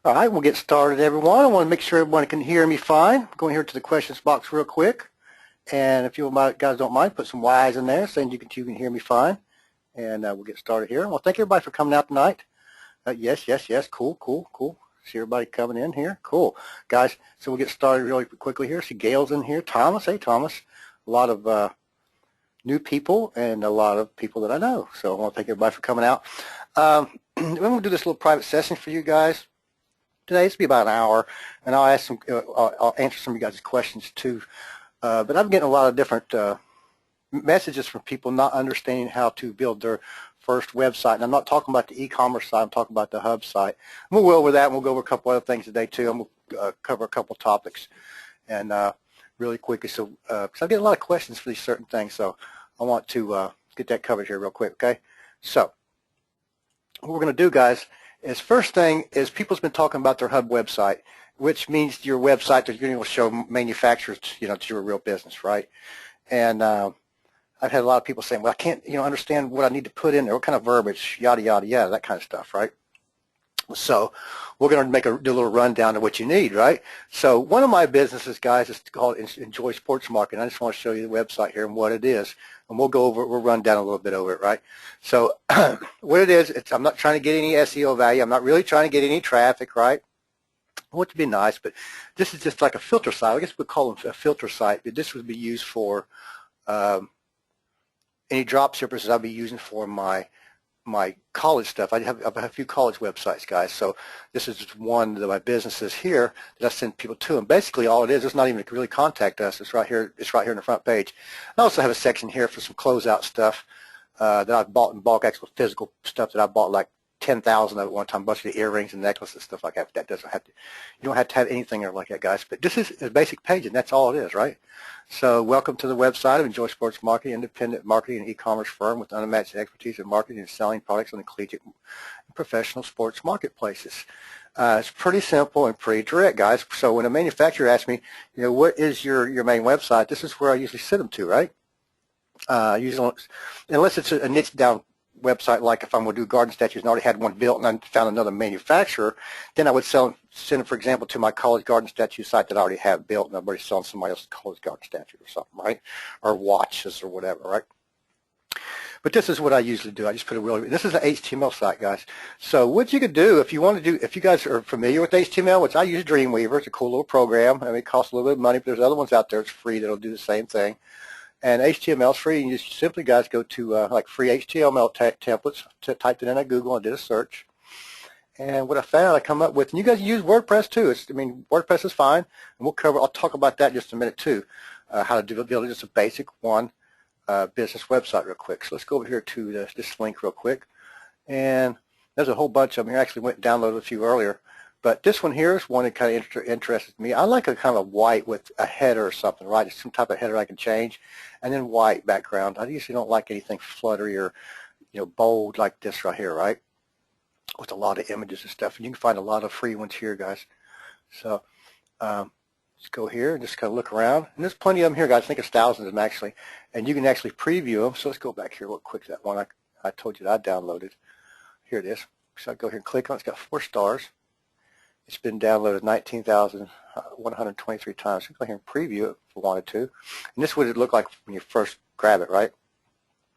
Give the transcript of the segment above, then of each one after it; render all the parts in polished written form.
All right, we'll get started, everyone. I want to make sure everyone can hear me fine. I'm going here to the questions box real quick. And if you guys don't mind, put some Y's in there saying you can hear me fine. And we'll get started here. Well, thank everybody for coming out tonight. Yes. Cool. See everybody coming in here. Cool. Guys, so we'll get started really quickly here. See Gail's in here. Thomas. Hey, Thomas. A lot of new people and a lot of people that I know. So I want to thank everybody for coming out. We're going to do this little private session for you guys. Today, it's be about an hour, and I'll answer some of you guys' questions too. But I'm getting a lot of different messages from people not understanding how to build their first website. And I'm not talking about the e-commerce side. I'm talking about the hub site. And we'll go over that, and we'll go over a couple other things today too. And we'll cover a couple topics, and really quickly. So, because I'm getting a lot of questions for these certain things, so I want to get that covered here real quick. Okay. So, what we're going to do, guys, is first thing is people's been talking about their hub website, which means your website that you're going to show manufacturers, that you're a real business, right? And I've had a lot of people saying, well, I can't, understand what I need to put in there, what kind of verbiage, yada, yada, yada, that kind of stuff, right? So we're going to do a little rundown of what you need, right? So one of my businesses, guys, is called Enjoy Sports Marketing. I just want to show you the website here and what it is. And we'll run down a little bit over it, right? So what it is, I'm not trying to get any SEO value. I'm not really trying to get any traffic, right? I want it to be nice, but this is just like a filter site. I guess we'd call them a filter site, but this would be used for any drop shippers that I'll be using for my college stuff. I have a few college websites, guys. So this is just one of my businesses here that I send people to. And basically all it is, it's not even to really contact us. It's right here. It's right here on the front page. I also have a section here for some closeout stuff that I've bought in bulk, actual physical stuff that I bought like 10,000 of at one time, a bunch of the earrings and necklaces, stuff like that. That doesn't have to, you don't have to have anything there like that, guys. But this is a basic page, and that's all it is, right? So welcome to the website of Enjoy Sports Marketing, independent marketing and e-commerce firm with unmatched expertise in marketing and selling products on the collegiate and professional sports marketplaces. It's pretty simple and pretty direct, guys. So when a manufacturer asks me, what is your main website, this is where I usually send them to, right? Usually, unless it's a niche down website, like if I'm going to do garden statues and already had one built and I found another manufacturer, then I would send it, for example, to my college garden statue site that I already have built, and I'm already selling somebody else's college garden statue or something, right? Or watches or whatever, right? But this is what I usually do. I just put this is an HTML site, guys. So what you could do if you want to do, if you guys are familiar with HTML, which I use Dreamweaver, it's a cool little program. I mean, it costs a little bit of money, but there's other ones out there that's free that'll do the same thing. And HTML is free. You just simply, guys, go to like free HTML templates. Typed it in at Google and did a search. And what I found, I come up with, and you guys use WordPress too. WordPress is fine, and I'll talk about that in just a minute too. How to build just a basic one business website real quick. So let's go over here to this link real quick. And there's a whole bunch of them here. I actually went and downloaded a few earlier. But this one here is one that kind of interests me. I like a kind of white with a header or something, right? Some type of header I can change, and then white background. I usually don't like anything fluttery or, bold like this right here, right? With a lot of images and stuff. And you can find a lot of free ones here, guys. So let's go here and just kind of look around. And there's plenty of them here, guys. I think it's thousands of them actually. And you can actually preview them. So let's go back here real quick to that one I told you that I downloaded. Here it is. So I go here and click on it. It's got 4 stars. It's been downloaded 19,123 times. You can go here and preview it if you wanted to. And this is what it looked like when you first grab it, right?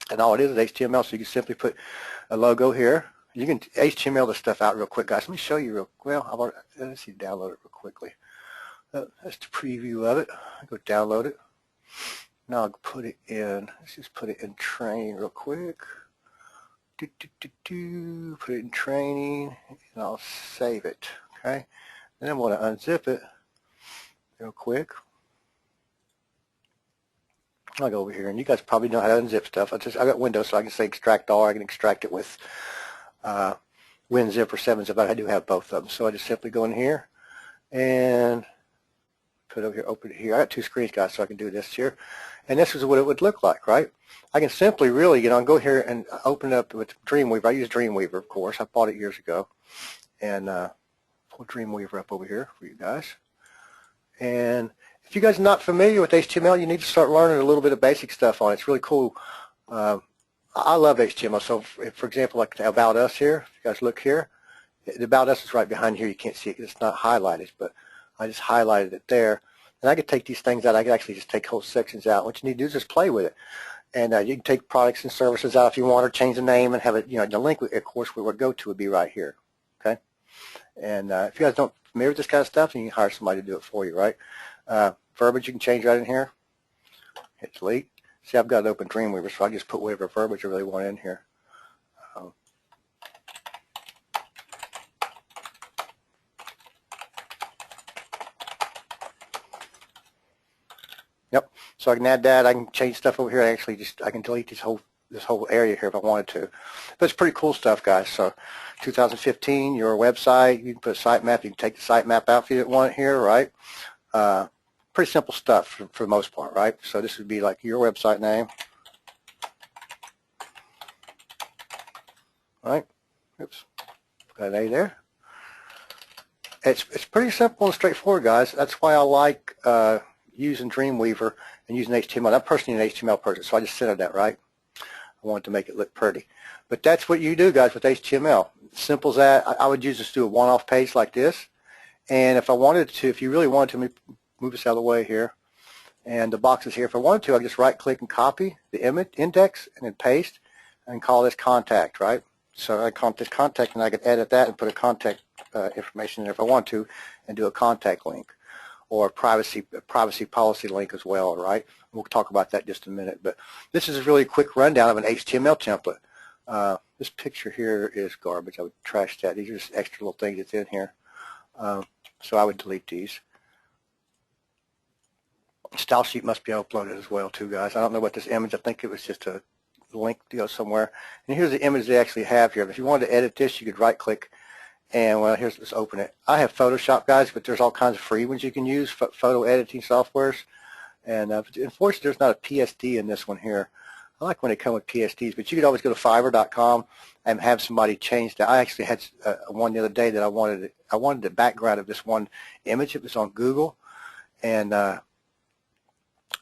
And all it is HTML, so you can simply put a logo here. You can HTML this stuff out real quick, guys. Let me show you let's see, download it real quickly. That's the preview of it. I go download it. Now I'll put it in, let's just put it in training real quick. Put it in training, and I'll save it. Okay, and then I'm going to unzip it real quick. I'll go over here, and you guys probably know how to unzip stuff. I got Windows, so I can say extract all. I can extract it with WinZip or 7-zip. But I do have both of them, so I just simply go in here and put it over here, open it here. I got 2 screens, guys, so I can do this here, and this is what it would look like, right? I can simply really, go here and open it up with Dreamweaver. I use Dreamweaver, of course. I bought it years ago, and pull Dreamweaver up over here for you guys. And if you guys are not familiar with HTML, you need to start learning a little bit of basic stuff on it. It's really cool. I love HTML. So, for example, like About Us here, if you guys look here, The About Us is right behind here. You can't see it because it's not highlighted, but I just highlighted it there. And I could take these things out. I could actually just take whole sections out. What you need to do is just play with it. And you can take products and services out if you want, or change the name and have it, the link, of course, where we'll go to would be right here, okay? And if you guys don't familiar with this kind of stuff, then you can hire somebody to do it for you, right? Verbiage you can change right in here. Hit delete. See, I've got an open Dreamweaver, so I just put whatever verbiage I really want in here. Yep. So I can add that. I can change stuff over here. I can delete this whole area here if I wanted to. But it's pretty cool stuff, guys. So 2015, your website. You can put a sitemap. You can take the sitemap out if you didn't want it here, right? Pretty simple stuff for the most part, right? So this would be like your website name. All right. Oops. Got an A there. It's pretty simple and straightforward, guys. That's why I like using Dreamweaver and using HTML. I'm personally an HTML person, so I just centered that, right? I wanted to make it look pretty. But that's what you do, guys, with HTML. Simple as that. I would just do a one-off page like this. And if I wanted to, if you really wanted to, move this out of the way here. And the box is here. If I wanted to, I just right-click and copy the image index and then paste and call this contact, right? So I call this contact, and I could edit that and put a contact information in there if I want to, and do a contact link or privacy policy link as well, right? We'll talk about that in just a minute. But this is a really quick rundown of an HTML template. This picture here is garbage. I would trash that. These are just extra little things that's in here. So I would delete these. Style sheet must be uploaded as well too, guys. I don't know what this image, I think it was just a link to go somewhere. And here's the image they actually have here. If you wanted to edit this, you could right click and, well, let's open it. I have Photoshop, guys, but there's all kinds of free ones you can use, photo editing softwares. And unfortunately, there's not a PSD in this one here. I like when they come with PSDs, but you could always go to Fiverr.com and have somebody change that. I actually had one the other day that I wanted the background of this one image. It was on Google, and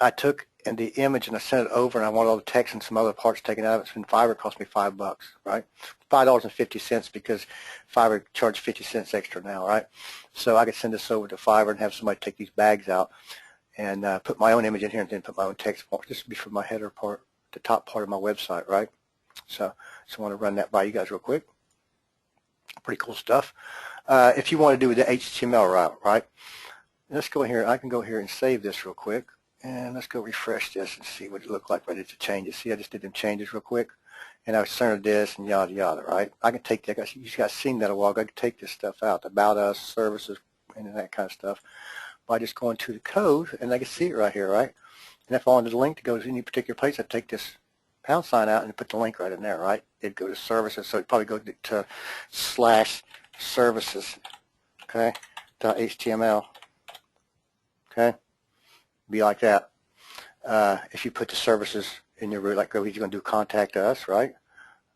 I took the image and I sent it over, and I wanted all the text and some other parts taken out of it. So in Fiverr, it cost me $5, right? $5.50 because Fiverr charged 50 cents extra now, right? So I could send this over to Fiverr and have somebody take these bags out and put my own image in here and then put my own text part. This would be for my header part, the top part of my website, right? So I want to run that by you guys real quick. Pretty cool stuff. If you want to do the HTML route, right? Let's go here. I can go here and save this real quick. And let's go refresh this and see what it looked like when I did the changes. See, I just did them changes real quick. And I centered this and yada, yada, right? I can take that. You guys seen that a while ago. I can take this stuff out, About Us, services, and that kind of stuff, by just going to the code, and I can see it right here, right? And if I wanted the link to go to any particular place, I'd take this pound sign out and put the link right in there, right? It'd go to services, so it'd probably go to /services, okay, .html, okay? Be like that. If you put the services in your root, like you're going to do contact us, right?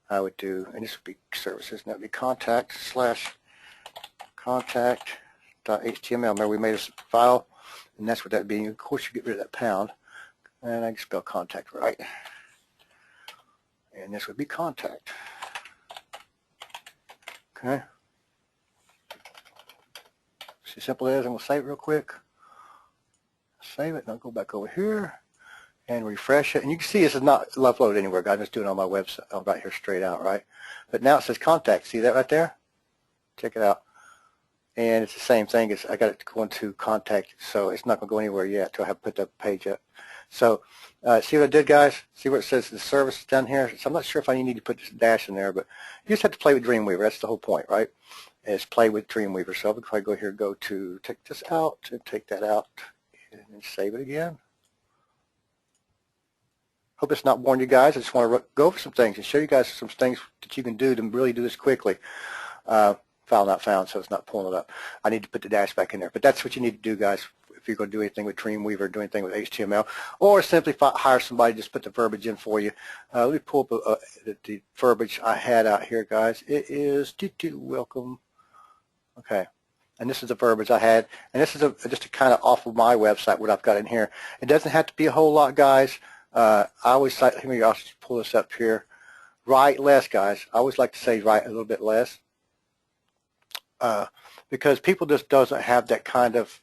I would do, and this would be services, and that would be contact/contact.html. Remember, we made a file, and that's what that would be. Of course, you get rid of that pound, and I can spell contact right. And this would be contact. Okay. See how simple it is. I'm going to save it real quick. Save it, and I'll go back over here and refresh it. And you can see this is not uploaded anywhere, guys. I'm just doing it on my website. I'm right here straight out, right? But now it says contact. See that right there? Check it out. And it's the same thing. I got it going to contact, so it's not going to go anywhere yet until I have put that page up. So see what I did, guys? See where it says the service down here? So I'm not sure if I need to put this dash in there, but you just have to play with Dreamweaver. That's the whole point, right? Is play with Dreamweaver. So if I go here, go to take this out and take that out, and save it again. Hope it's not boring you guys. I just want to go over some things and show you guys some things that you can do to really do this quickly. File not found, so it's not pulling it up. I need to put the dash back in there. But that's what you need to do, guys, if you're going to do anything with Dreamweaver, do anything with HTML, or simply hire somebody, just put the verbiage in for you. Let me pull up the verbiage I had out here, guys. It is welcome. Okay. And this is the verbiage I had, and this is just a kind of off of my website what I've got in here. It doesn't have to be a whole lot, guys. I always like, let me also pull this up here. Write less, guys. I always like to say write a little bit less. because people just doesn't have that kind of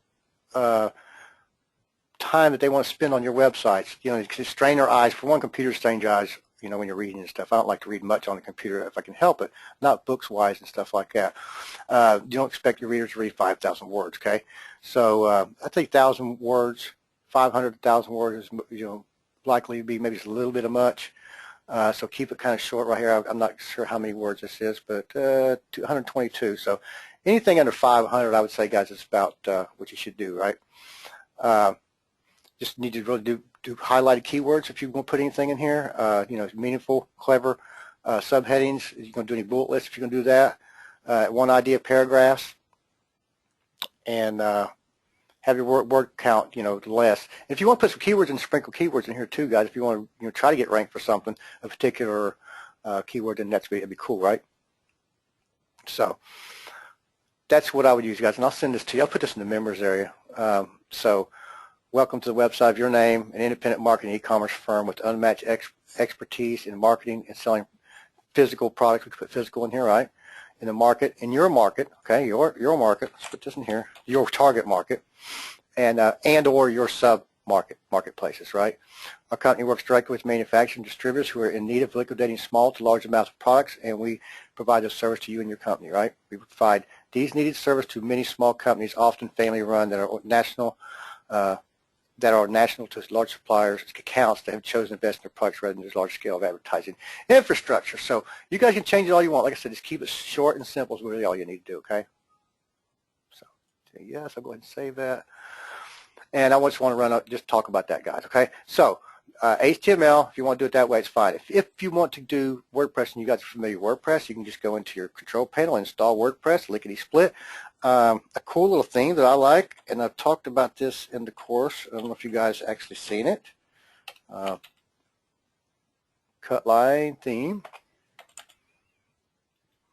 time that they want to spend on your websites. You know, to strain their eyes. For one, computers strain your eyes, you know, when you're reading and stuff. I don't like to read much on the computer if I can help it, not books-wise and stuff like that. You don't expect your readers to read 5,000 words, okay? So I think 1,000 words, 500 to 1,000 words is, you know, likely to be maybe just a little bit of much. So keep it kind of short right here. I'm not sure how many words this is, but 122. So anything under 500, I would say, guys, is about what you should do, right? Just need to really do highlighted keywords if you want to put anything in here. You know, meaningful, clever subheadings. You're going to do any bullet lists if you're going to do that. One idea paragraphs, and have your word count, you know, less. If you want to put some keywords and sprinkle keywords in here too, guys, if you want to, you know, try to get ranked for something, a particular keyword, then it'd be cool, right? So that's what I would use, guys, and I'll send this to you. I'll put this in the members area. So welcome to the website of your name, an independent marketing e-commerce firm with unmatched expertise in marketing and selling physical products. We could put physical in here, right? In the market, in your market, okay, your market. Let's put this in here. Your target market, and or your marketplaces, right? Our company works directly with manufacturing distributors who are in need of liquidating small to large amounts of products, and we provide this service to you and your company, right? We provide these needed service to many small companies, often family-run, that are national to large suppliers, accounts that have chosen to invest in their products rather than this large scale of advertising infrastructure. So you guys can change it all you want. Like I said, just keep it short and simple is really all you need to do, okay? So yes, I'll go ahead and save that. And I just want to just talk about that, guys, okay? So HTML, if you want to do it that way, it's fine. If you want to do WordPress and you guys are familiar with WordPress, you can just go into your control panel, install WordPress, lickety-split. A cool little theme that I like, and I've talked about this in the course. I don't know if you guys actually seen it. Cut line theme.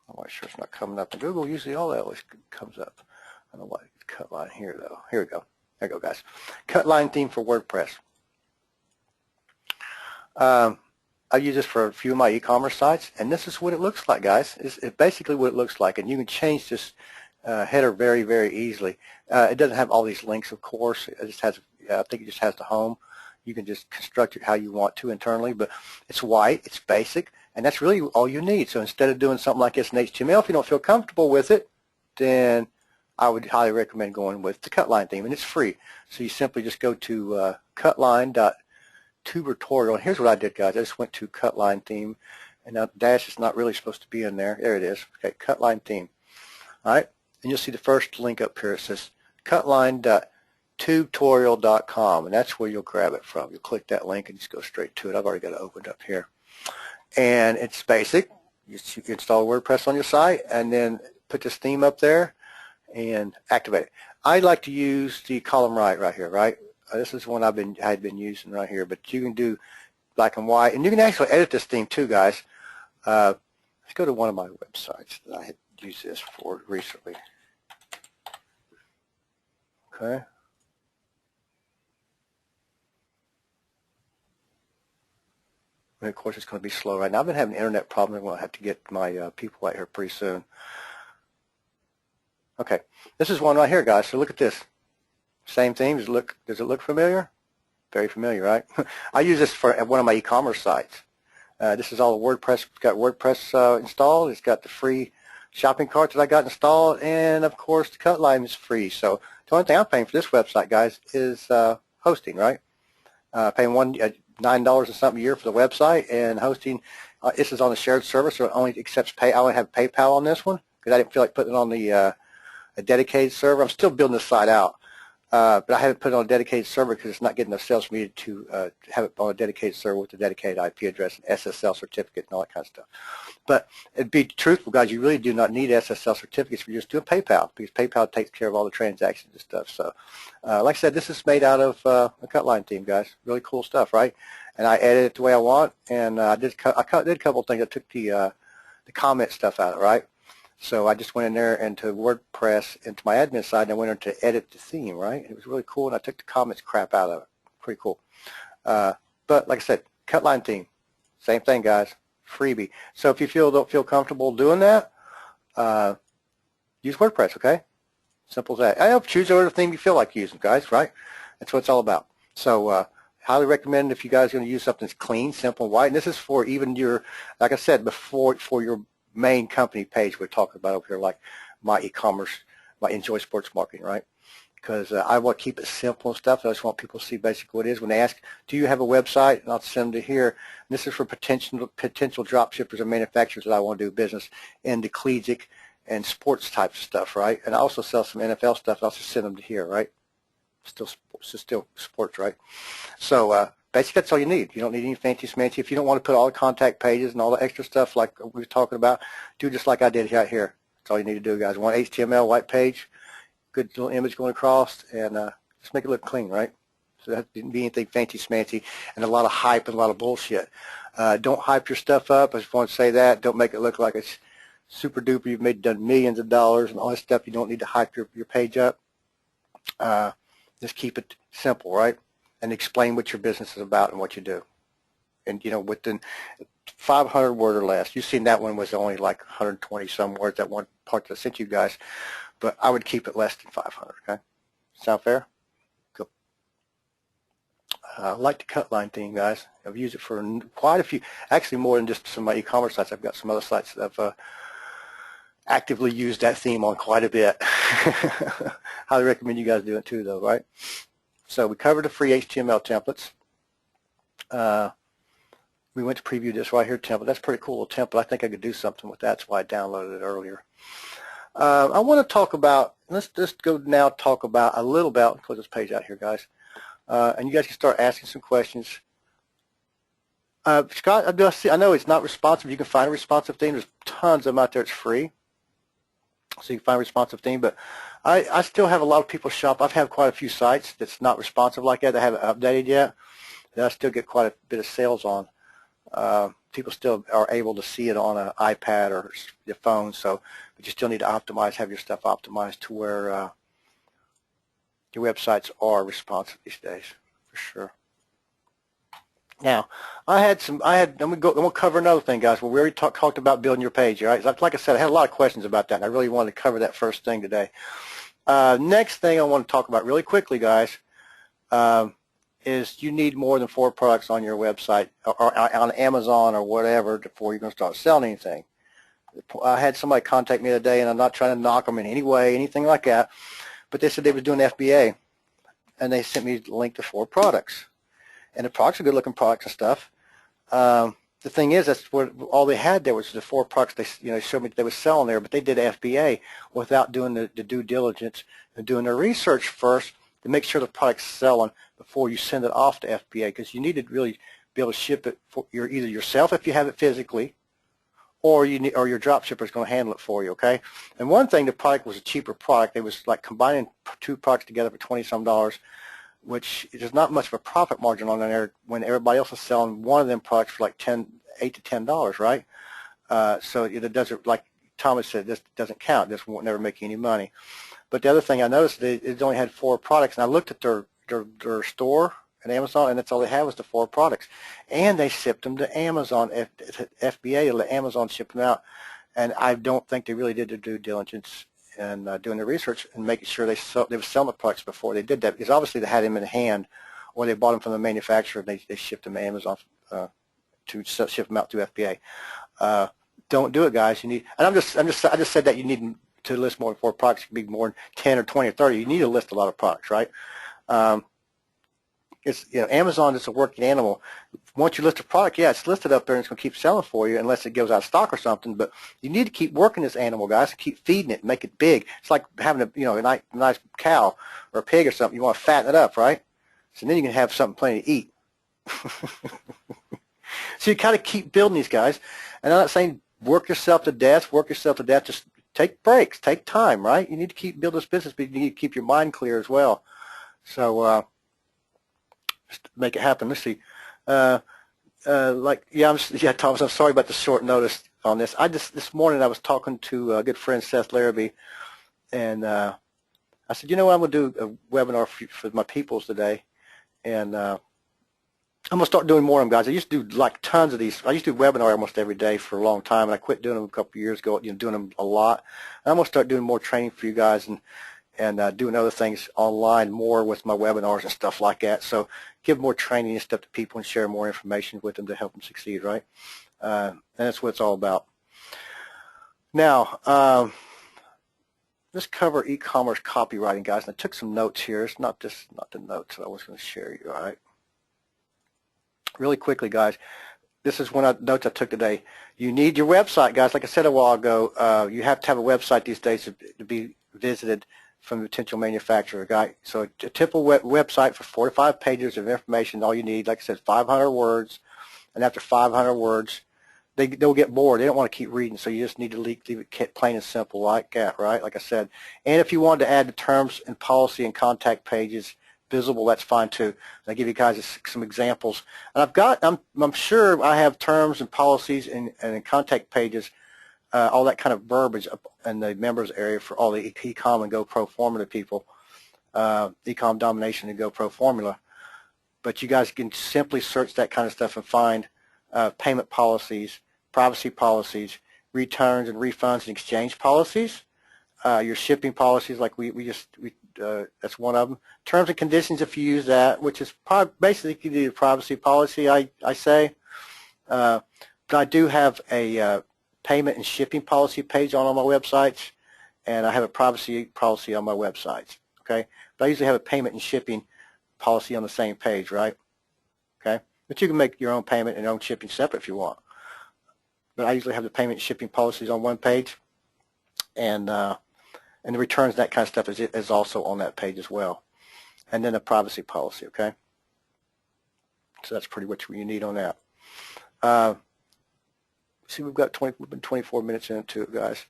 I'm not sure it's not coming up in Google. Usually all that always comes up. I don't know why it's cut line here, though. Here we go. There you go, guys. Cut line theme for WordPress. I use this for a few of my e-commerce sites, and this is what it looks like, guys. It's basically what it looks like, and you can change this header very, very easily. It doesn't have all these links, of course. It just has, I think it just has the home. You can just construct it how you want to internally, but it's white, it's basic, and that's really all you need. So instead of doing something like this in HTML, if you don't feel comfortable with it, then I would highly recommend going with the Cutline theme, and it's free. So you simply just go to cutline.tutorial. And here's what I did, guys. I just went to Cutline theme, and now the dash is not really supposed to be in there. There it is. Okay, Cutline theme. All right, and you'll see the first link up here. It says cutline.tutorial.com, and that's where you'll grab it from. You'll click that link and just go straight to it. I've already got it opened up here, and it's basic. You install WordPress on your site, and then put this theme up there and activate it. I like to use the column right here, right? This is one I had been using right here, but you can do black and white, and you can actually edit this theme too, guys. Let's go to one of my websites that I had used this for recently. Okay. And of course, it's going to be slow right now. I've been having internet problems. I'm going to have to get my people out here pretty soon. Okay, this is one right here, guys. So look at this. Same theme. Does it look familiar? Very familiar, right? I use this for one of my e-commerce sites. This is all the WordPress. It's got WordPress installed. It's got the free shopping cart that I got installed, and of course the cut line is free. So the only thing I'm paying for this website, guys, is hosting, right? Paying $9 and something a year for the website, and hosting. This is on the shared server, so it only accepts I only have PayPal on this one because I didn't feel like putting it on the a dedicated server. I'm still building this site out, but I haven't put it on a dedicated server because it's not getting enough sales for me to have it on a dedicated server with a dedicated IP address and SSL certificate and all that kind of stuff. But to be truthful, guys, you really do not need SSL certificates if you're just doing PayPal, because PayPal takes care of all the transactions and stuff. So, like I said, this is made out of a Cutline theme, guys. Really cool stuff, right? And I edit it the way I want, and I did a couple of things. I took the comment stuff out of it, right? So I just went in there into WordPress, into my admin side, and I went in to edit the theme, right? And it was really cool, and I took the comments crap out of it. Pretty cool. But like I said, Cutline theme, same thing, guys. Freebie. So if you don't feel comfortable doing that, use WordPress, okay? Simple as that. I hope choose whatever theme you feel like using, guys, right? That's what it's all about. So highly recommend if you guys are going to use something that's clean, simple, and white. And this is for even your, like I said before, for your main company page we're talking about over here, like my e-commerce, my Enjoy Sports Marketing, right? Because I want to keep it simple and stuff. I just want people to see basically what it is. When they ask, do you have a website? And I'll send them to here. And this is for potential drop shippers or manufacturers that I want to do business in the collegiate and sports types of stuff, right? And I also sell some NFL stuff. I'll just send them to here, right? Still sports, right? So basically that's all you need. You don't need any fancy smancy. If you don't want to put all the contact pages and all the extra stuff like we were talking about, do just like I did right here. That's all you need to do, guys. One HTML white page, good little image going across, and just make it look clean, right? So that didn't be anything fancy smancy and a lot of hype and a lot of bullshit. Don't hype your stuff up. I just want to say that. Don't make it look like it's super duper. You've done millions of dollars and all this stuff. You don't need to hype your page up. Just keep it simple, right? And explain what your business is about and what you do. And, you know, within 500 word or less. You've seen that one was only like 120 some words, that one part that I sent you guys. But I would keep it less than 500, okay? Sound fair? Cool. I like the cut line theme, guys. I've used it for quite a few, actually more than just some of my e-commerce sites. I've got some other sites that I've actively used that theme on quite a bit. Highly recommend you guys do it too, though, right? So we covered the free HTML templates. We went to preview this right here, template. That's a pretty cool template. I think I could do something with that. That's why I downloaded it earlier. I want to talk about, let's just go now talk about a little about, close this page out here, guys. And you guys can start asking some questions. Scott, I know it's not responsive. You can find a responsive theme. There's tons of them out there. It's free. So you can find a responsive theme. But I still have a lot of people shop. I've had quite a few sites that's not responsive like that. They haven't updated yet. That I still get quite a bit of sales on. People still are able to see it on an iPad or your phone. So, but you still need to optimize, have your stuff optimized to where your websites are responsive these days, for sure. Now, I'm going to cover another thing, guys. Well, we already talked about building your page, all right? Like I said, I had a lot of questions about that, and I really wanted to cover that first thing today. Next thing I want to talk about really quickly, guys, is you need more than 4 products on your website or on Amazon or whatever before you're going to start selling anything. I had somebody contact me the other day, and I'm not trying to knock them in any way, anything like that, but they said they was doing FBA, and they sent me a link to 4 products. And the products are good-looking products and stuff. The thing is, that's what all they had there was the 4 products they showed me they were selling there, but they did FBA without doing the due diligence and doing their research first to make sure the product's selling before you send it off to FBA, because you need to really be able to ship it for either yourself if you have it physically, or your drop shipper is going to handle it for you, okay? And one thing, the product was a cheaper product. It was like combining 2 products together for $20-some, which there's not much of a profit margin on there when everybody else is selling one of them products for like $8 to $10, right? So it doesn't, like Thomas said, this doesn't count. This won't never make you any money. But the other thing I noticed, it only had 4 products, and I looked at their store at Amazon, and that's all they had was the 4 products. And they shipped them to Amazon, FBA, to let Amazon ship them out. And I don't think they really did their due diligence and doing the research and making sure they were selling the products before they did that, because obviously they had them in hand, or they bought them from the manufacturer and they shipped them to Amazon to ship them out through FBA. Don't do it, guys. You need, and I just said that you need to list more than 4 products. It could be more than 10 or 20 or 30. You need to list a lot of products, right? It's, Amazon is a working animal. Once you list a product, yeah, it's listed up there and it's going to keep selling for you unless it goes out of stock or something. But you need to keep working this animal, guys, and keep feeding it and make it big. It's like having a nice cow or a pig or something. You want to fatten it up, right? So then you can have something plenty to eat. So you kind of keep building these guys. And I'm not saying work yourself to death. Just take breaks, take time, right? You need to keep building this business, but you need to keep your mind clear as well. So just make it happen. Let's see. Thomas, I'm sorry about the short notice on this. This morning I was talking to a good friend, Seth Larrabee, and I said, I'm going to do a webinar for my peoples today, and I'm gonna start doing more of them, guys. I used to do like tons of these. I used to do webinar almost every day for a long time, and I quit doing them a couple of years ago. Doing them a lot. And I'm gonna start doing more training for you guys and doing other things online more with my webinars and stuff like that. So give more training and stuff to people and share more information with them to help them succeed, right? And that's what it's all about. Now, let's cover e-commerce copywriting, guys. And I took some notes here. It's not the notes that I was going to share you, all right? Really quickly, guys, this is one of the notes I took today. You need your website, guys. Like I said a while ago, you have to have a website these days to be visited from a potential manufacturer, guy. So a typical website for 4 to 5 pages of information, all you need, like I said, 500 words. And after 500 words, they'll get bored. They don't want to keep reading, so you just need to leave it plain and simple like that, right? Like I said. And if you wanted to add the terms and policy and contact pages visible, that's fine too. And I'll give you guys some examples. And I'm sure I have terms and policies and contact pages, all that kind of verbiage up in the members area for all the eCom and Go Pro Formula people, eCom Domination and Go Pro Formula. But you guys can simply search that kind of stuff and find payment policies, privacy policies, returns and refunds and exchange policies, your shipping policies, like that's one of them. Terms and conditions, if you use that, which is basically the privacy policy, I say. But I do have a payment and shipping policy page on all my websites, and I have a privacy policy on my websites. Okay, but I usually have a payment and shipping policy on the same page, right? Okay, but you can make your own payment and your own shipping separate if you want. But I usually have the payment and shipping policies on one page, and the returns, that kind of stuff is also on that page as well. And then a privacy policy, okay? So that's pretty much what you need on that. See, we've been 24 minutes into it, guys.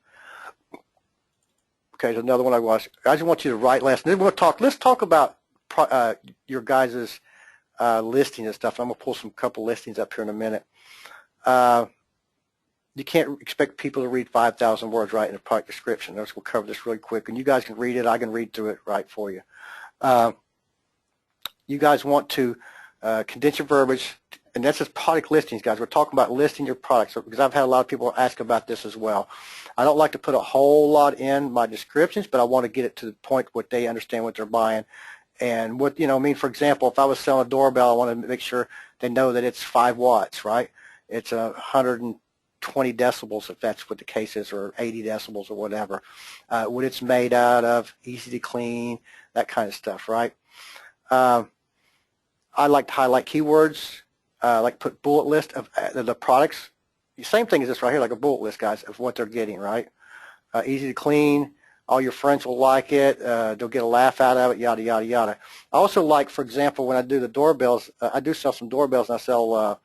Okay, so another one I just want you to write last. Then let's talk about your guys' listing and stuff. I'm going to pull some couple listings up here in a minute. You can't expect people to read 5,000 words right in a product description. We'll cover this really quick, and you guys can read it. I can read through it right for you. You guys want to condense your verbiage, and that's just product listings, guys. We're talking about listing your products, because I've had a lot of people ask about this as well. I don't like to put a whole lot in my descriptions, but I want to get it to the point where they understand what they're buying. And what, I mean, for example, if I was selling a doorbell, I want to make sure they know that it's 5 watts, right? It's 120 decibels, if that's what the case is, or 80 decibels or whatever. What it's made out of, easy to clean, that kind of stuff, right? I like to highlight keywords. I like to put bullet list of the products. The same thing as this right here, like a bullet list, guys, of what they're getting, right? Easy to clean. All your friends will like it. They'll get a laugh out of it, yada, yada, yada. I also like, for example, when I do the doorbells, I do sell some doorbells, and I sell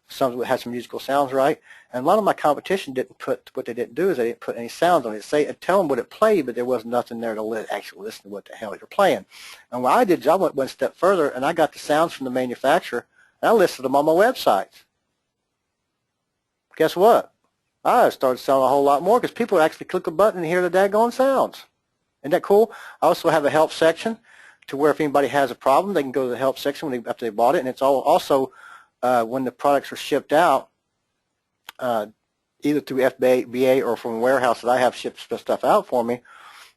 some that have some musical sounds, right? And a lot of my competition didn't put, what they didn't do is they didn't put any sounds on it. Tell them what it played, but there was nothing there to actually listen to what the hell they're playing. And what I did is I went one step further, and I got the sounds from the manufacturer, and I listed them on my website. Guess what? I started selling a whole lot more because people actually click a button and hear the daggone sounds. Isn't that cool? I also have a help section to where if anybody has a problem, they can go to the help section after they bought it. And it's also when the products are shipped out, either through FBA or from a warehouse that I have shipped stuff out for me,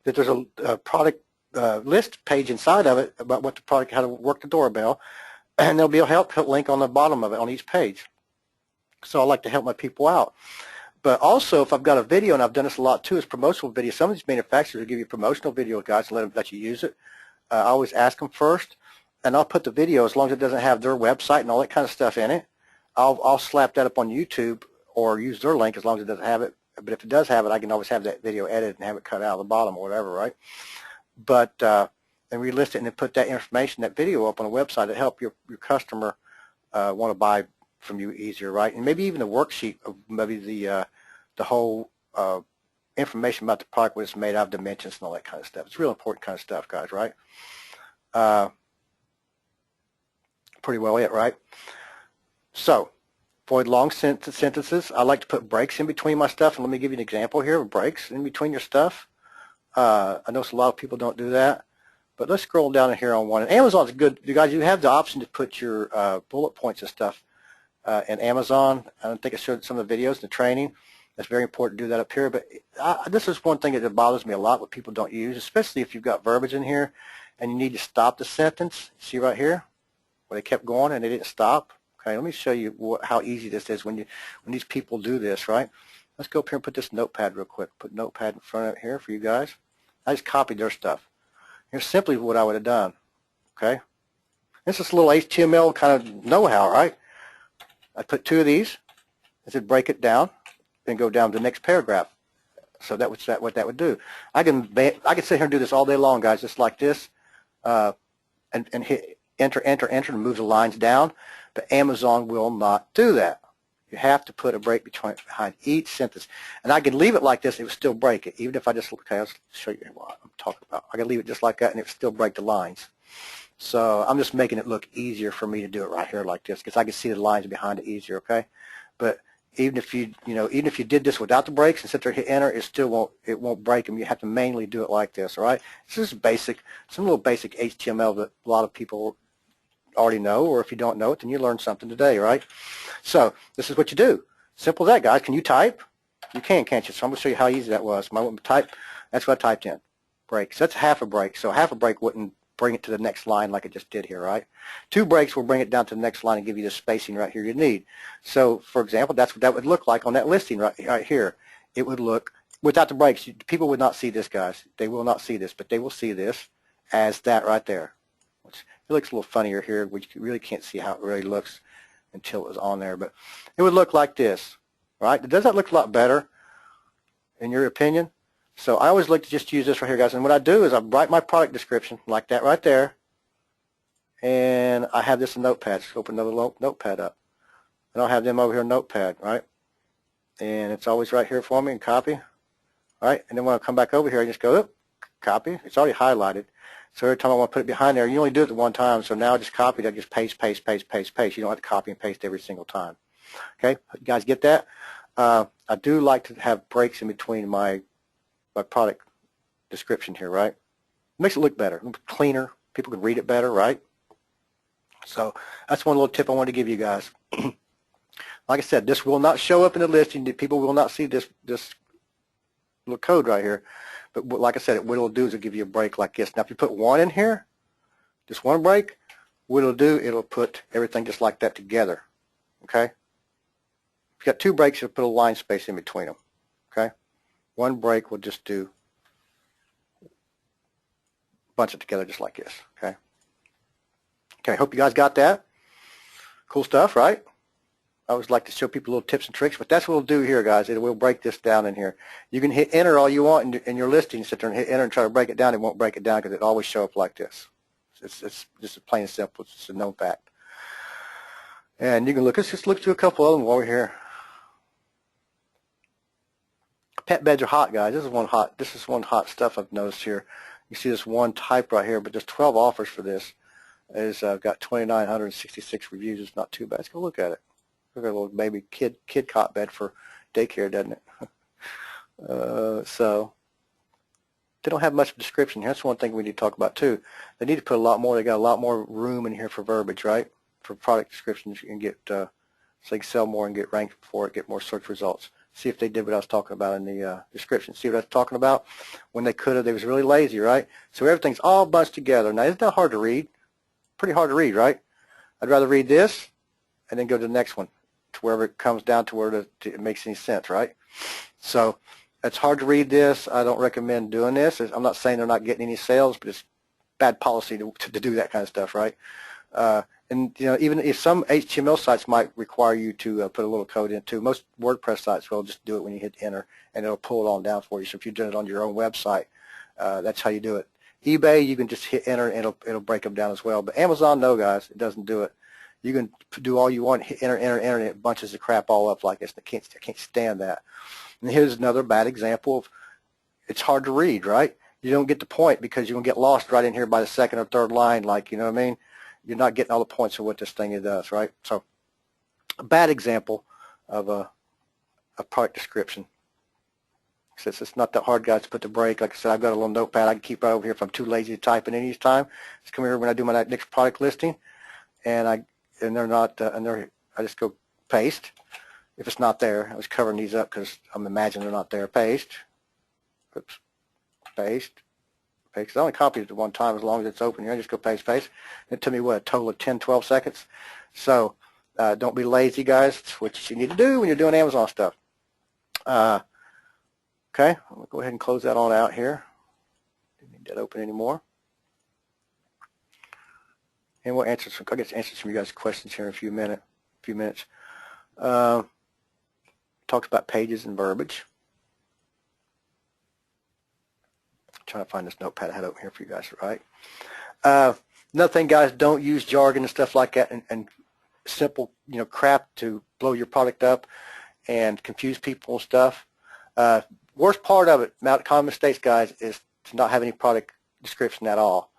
that there's a product list page inside of it about what the product, how to work the doorbell, and there'll be a help link on the bottom of it on each page. So I like to help my people out. But also, if I've got a video, and I've done this a lot too, is promotional video. Some of these manufacturers will give you promotional video, guys, and let you use it. I always ask them first, and I'll put the video, as long as it doesn't have their website and all that kind of stuff in it, I'll slap that up on YouTube or use their link as long as it doesn't have it. But if it does have it, I can always have that video edited and have it cut out of the bottom or whatever, right? But and relist it and then put that information, that video up on a website to help your customer want to buy from you easier, right? And maybe even the worksheet of maybe the whole information about the product, what it's made out of, dimensions and all that kind of stuff. It's real important kind of stuff, guys, right? Pretty well it, right? So, avoid long sentences. I like to put breaks in between my stuff, and let me give you an example here of breaks in between your stuff. I know a lot of people don't do that, But let's scroll down here on one. And Amazon's good. You guys, you have the option to put your bullet points and stuff in Amazon. I don't think I showed some of the videos in the training. It's very important to do that up here. But this is one thing that bothers me a lot, what people don't use, especially if you've got verbiage in here and you need to stop the sentence. See right here where they kept going and they didn't stop? Okay, let me show you how easy this is when these people do this, right? Let's go up here and put this notepad real quick. Put notepad in front of it here for you guys. I just copied their stuff. Here's simply what I would have done, okay? This is a little HTML kind of know-how, right? I put 2 of these. I said break it down, then go down to the next paragraph. So that was what that would do. I can sit here and do this all day long, guys, just like this, and hit enter, enter, enter, and move the lines down. But Amazon will not do that. You have to put a break behind each sentence. And I could leave it like this, it would still break it. Even if I just, okay, let's show you what I'm talking about. I could leave it just like that and it would still break the lines. So I'm just making it look easier for me to do it right here like this because I can see the lines behind it easier, okay? But even if you did this without the breaks and sit there and hit enter, it won't break them. You have to manually do it like this, all right? This is basic, some little basic HTML that a lot of people already know, or if you don't know it, then you learned something today, right? So this is what you do. Simple as that, guys. Can you type? You can, can't you? So I'm going to show you how easy that was. My type, that's what I typed in. Break. So that's half a break. So half a break wouldn't bring it to the next line like it just did here, right? 2 breaks will bring it down to the next line and give you the spacing right here you need. So, for example, that's what that would look like on that listing right here. It would look, without the breaks, people would not see this, guys. They will not see this, but they will see this as that right there. It looks a little funnier here, which you really can't see how it really looks until it was on there. But it would look like this, right? Does that look a lot better, in your opinion? So I always like to just use this right here, guys. And what I do is I write my product description like that right there. And I have this in Notepad. Just open another Notepad up. And I'll have them over here in Notepad, right? And it's always right here for me and copy. All right? And then when I come back over here, I just go, oh, copy. It's already highlighted. So every time I want to put it behind there, you only do it at one time. So now I just copy it. I just paste, paste, paste, paste, paste. You don't have to copy and paste every single time. Okay? You guys get that? I do like to have breaks in between my product description here, right? It makes it look better, cleaner. People can read it better, right? So that's one little tip I wanted to give you guys. Like I said, this will not show up in the listing. People will not see this little code right here. But like I said, what it'll do is it'll give you a break like this. Now, if you put 1 in here, just 1 break, what it'll do, it'll put everything just like that together, okay? If you got 2 breaks, you'll put a line space in between them, okay? 1 break will just do, bunch it together just like this, okay? Okay, hope you guys got that. Cool stuff, right? I always like to show people little tips and tricks, but that's what we'll do here, guys. It will break this down in here. You can hit enter all you want in your listing, sit there and hit enter and try to break it down. It won't break it down because it always show up like this. It's just plain and simple. It's just a known fact. And you can look. Let's just look through a couple of them while we're here. Pet beds are hot, guys. This is one hot stuff I've noticed here. You see this one type right here, but there's 12 offers for this. I've got 2,966 reviews. It's not too bad. Let's go look at it. Look at a little baby kid cot bed for daycare, doesn't it? So they don't have much description here. That's one thing we need to talk about too. They need to put a lot more. They got a lot more room in here for verbiage, right? For product descriptions, you can get so you can sell more and get ranked for it, get more search results. See if they did what I was talking about in the description. See what I was talking about? When they could have, they was really lazy, right? So everything's all bunched together. Now, isn't that hard to read? Pretty hard to read, right? I'd rather read this and then go to the next one, to wherever it comes down to where it makes any sense, right? So it's hard to read this. I don't recommend doing this. I'm not saying they're not getting any sales, but it's bad policy to do that kind of stuff, right? And you know, even if some HTML sites might require you to put a little code into, most WordPress sites will just do it when you hit enter, and it'll pull it on down for you. So if you're doing it on your own website, that's how you do it. eBay, you can just hit enter, and it'll break them down as well. But Amazon, no, guys, it doesn't do it. You can do all you want, hit enter, enter, enter, and it bunches the crap all up like this. I can't stand that. And here's another bad example of it's hard to read, right? You don't get the point because you're going to get lost right in here by the second or third line, like, you know what I mean? You're not getting all the points of what this thing does, right? So a bad example of a product description. Since it's not that hard, guys, to put the break. Like I said, I've got a little notepad I can keep right over here if I'm too lazy to type in any time. Just come here when I do my next product listing, and they're not, I just go paste. If it's not there, I was covering these up because I'm imagining they're not there. Paste. Oops. Paste. Paste. I only copied it at one time as long as it's open here. I just go paste, paste. It took me, what, a total of 10, 12 seconds. So don't be lazy, guys. It's what you need to do when you're doing Amazon stuff. Okay, I'm going to go ahead and close that on out here. Don't need that open anymore. And we'll answer some, I'll get answer some of you guys' questions here in a few minutes. Talks about pages and verbiage. I'm trying to find this notepad I had open here for you guys, right? Another thing, guys, don't use jargon and stuff like that and simple, crap to blow your product up and confuse people and stuff. Worst part of it, common mistakes, guys, is to not have any product description at all.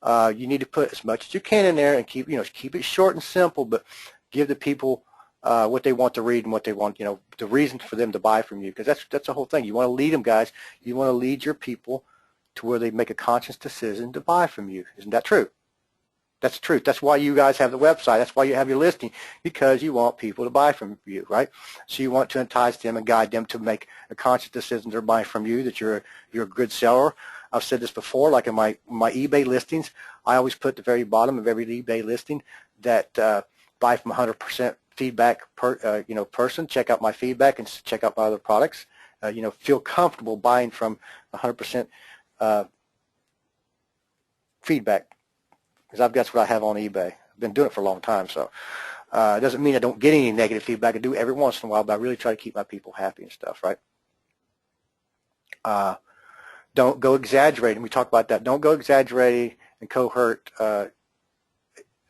You need to put as much as you can in there and keep it short and simple, but give the people what they want to read and what they want, the reason for them to buy from you, because that's the whole thing. You want to lead them, guys. You want to lead your people to where they make a conscious decision to buy from you. Isn't that true? That's the truth. That's why you guys have the website. That's why you have your listing, because you want people to buy from you, right? So you want to entice them and guide them to make a conscious decision to buy from you, that you're a good seller. I've said this before, like in my eBay listings, I always put at the very bottom of every eBay listing that buy from 100% feedback person. Check out my feedback and check out my other products. Feel comfortable buying from 100% feedback. Because that's what I have on eBay. I've been doing it for a long time, so it doesn't mean I don't get any negative feedback. I do every once in a while, but I really try to keep my people happy and stuff, right? Don't go exaggerating. We talked about that. Don't go exaggerating and cohort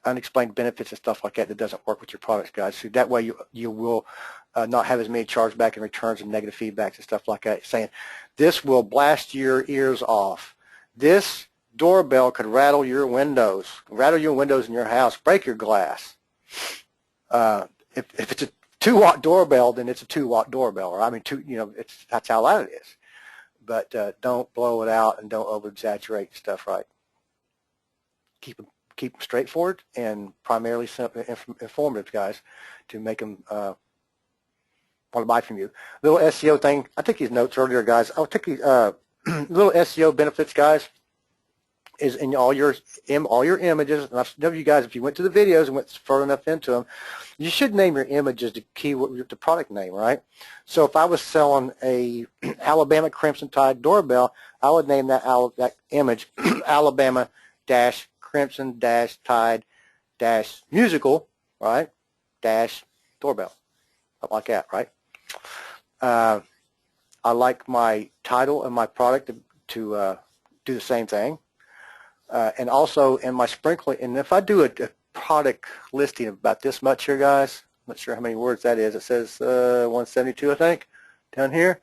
unexplained benefits and stuff like that doesn't work with your products, guys. So that way you will not have as many chargebacks and returns and negative feedbacks and stuff like that, saying this will blast your ears off. This doorbell could rattle your windows in your house, break your glass. If it's a 2-watt doorbell, then it's a 2-watt doorbell. Or that's how loud it is. But don't blow it out and don't over-exaggerate stuff, right? Keep them straightforward and primarily informative, guys, to make them want to buy from you. Little SEO thing. I took these notes earlier, guys. I'll take these little SEO benefits, guys. Is in all your images, and I've know you guys, if you went to the videos and went further enough into them, you should name your images the product name, right? So if I was selling a Alabama Crimson Tide doorbell, I would name that image Alabama Crimson Tide musical, right? Doorbell, something like that, right? I like my title and my product to do the same thing. And also in my sprinkling, and if I do a product listing of about this much here, guys, I'm not sure how many words that is. It says 172, I think, down here.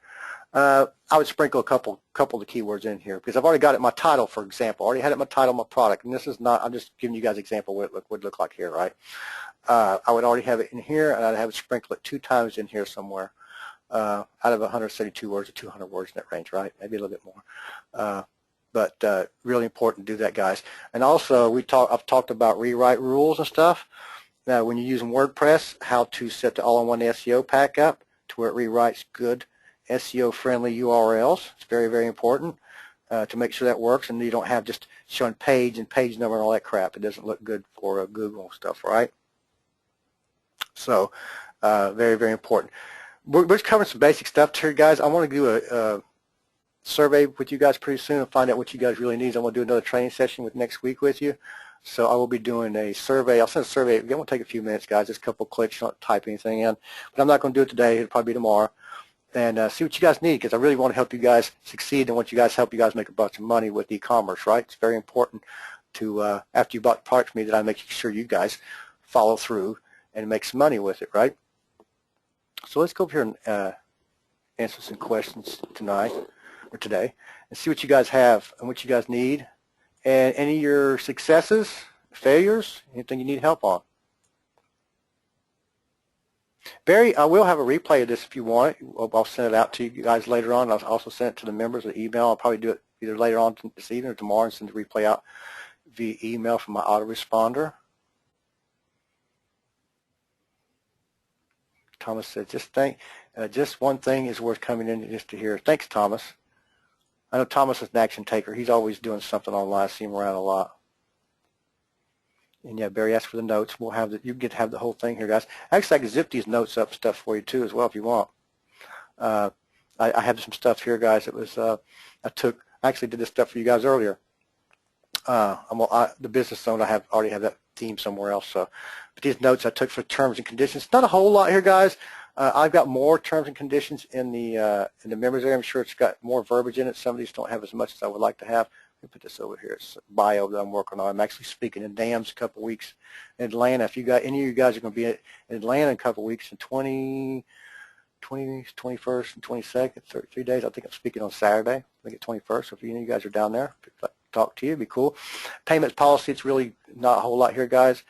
I would sprinkle a couple of the keywords in here because I've already got it in my title, for example. I already had it in my title, my product, and this is not. I'm just giving you guys an example of what it would look like here, right? I would already have it in here, and I'd have it sprinkled 2 times in here somewhere, out of 172 words or 200 words in that range, right? Maybe a little bit more. But really important to do that, guys. And also, I've talked about rewrite rules and stuff. Now, when you're using WordPress, how to set the all-in-one SEO pack up to where it rewrites good SEO-friendly URLs. It's very, very important to make sure that works, and you don't have just showing page and page number and all that crap. It doesn't look good for Google stuff, right? So, very, very important. We're just covering some basic stuff here, guys. I want to do a survey with you guys pretty soon and find out what you guys really need. I want to do another training session next week with you. So I will be doing a survey. I'll send a survey. It won't take a few minutes, guys. Just a couple of clicks. You don't type anything in. But I'm not going to do it today. It'll probably be tomorrow. And see what you guys need, because I really want to help you guys succeed and want you guys help you guys make a bunch of money with e-commerce, right? It's very important to, after you bought the product from me, that I make sure you guys follow through and make some money with it, right? So let's go over here and answer some questions tonight or today and see what you guys have and what you guys need and any of your successes, failures, anything you need help on. Barry, I will have a replay of this if you want it. I'll send it out to you guys later on. I'll also send it to the members of the email. I'll probably do it either later on this evening or tomorrow and send the replay out via email from my autoresponder. Thomas said, just one thing is worth coming in just to hear. Thanks, Thomas. I know Thomas is an action taker. He's always doing something online. I see him around a lot. And yeah, Barry asked for the notes. We'll have you get to have the whole thing here, guys. Actually, I can zip these notes up stuff for you too as well if you want. I have some stuff here, guys. It was I actually did this stuff for you guys earlier. The business zone, I already have that theme somewhere else. So, but these notes I took for terms and conditions. Not a whole lot here, guys. I've got more terms and conditions in the members area. I'm sure it's got more verbiage in it. Some of these don't have as much as I would like to have. Let me put this over here. It's a bio that I'm working on. I'm actually speaking in DAMS a couple of weeks in Atlanta. If any of you guys are going to be in Atlanta in a couple of weeks, in 21st and 22nd, 3 days. I think I'm speaking on Saturday. I think it's 21st. So if any of you guys are down there, if I'd like to talk to you, it'd be cool. Payments policy, it's really not a whole lot here, guys.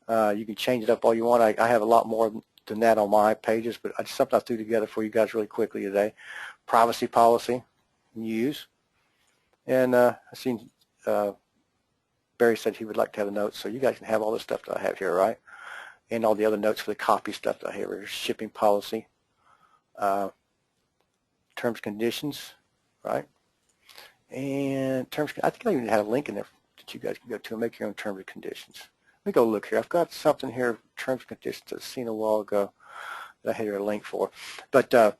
You can change it up all you want. I have a lot more than that on my pages, but it's something I threw together for you guys really quickly today. Privacy policy, use. And I seen Barry said he would like to have the notes, so you guys can have all the stuff that I have here, right? And all the other notes for the copy stuff that I have here. Shipping policy, terms and conditions, right? And I think I even had a link in there that you guys can go to and make your own terms and conditions. Let me go look here. I've got something here, terms and conditions that I've seen a while ago that I had a link for. But I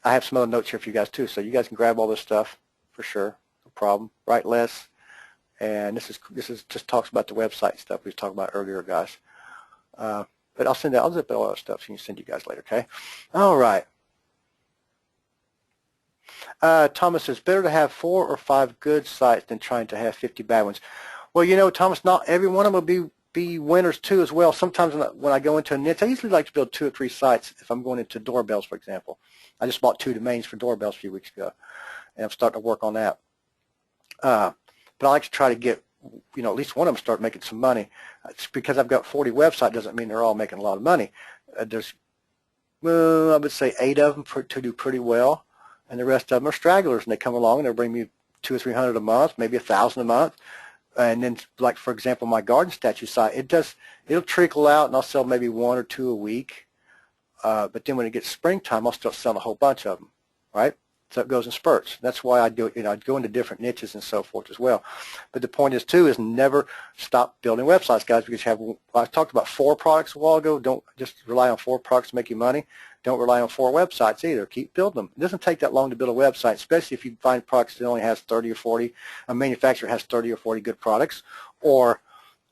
have some other notes here for you guys too, so you guys can grab all this stuff for sure. No problem. Write less. And this is just talks about the website stuff we was talking about earlier, guys. But I'll zip all that stuff so you can send you guys later, okay? All right. Thomas says, better to have 4 or 5 good sites than trying to have 50 bad ones. Well, you know, Thomas, not every one of them will be winners too as well. Sometimes when I go into a niche, I usually like to build 2 or 3 sites if I'm going into doorbells, for example. I just bought 2 domains for doorbells a few weeks ago, and I'm starting to work on that. But I like to try to get, you know, at least one of them start making some money. It's because I've got 40 websites doesn't mean they're all making a lot of money. There's, well, I would say 8 of them to do pretty well, and the rest of them are stragglers, and they come along and they'll bring me 200 or 300 a month, maybe 1,000 a month. And then, like for example, my garden statue site, it'll trickle out, and I'll sell maybe 1 or 2 a week. But then when it gets springtime, I'll start selling a whole bunch of them, right? So it goes in spurts. That's why I do it. You know, I'd go into different niches and so forth as well. But the point is too is never stop building websites, guys, because I talked about 4 products a while ago. Don't just rely on 4 products to make you money. Don't rely on 4 websites either. Keep building them. It doesn't take that long to build a website, especially if you find products that only has 30 or 40. A manufacturer has 30 or 40 good products, or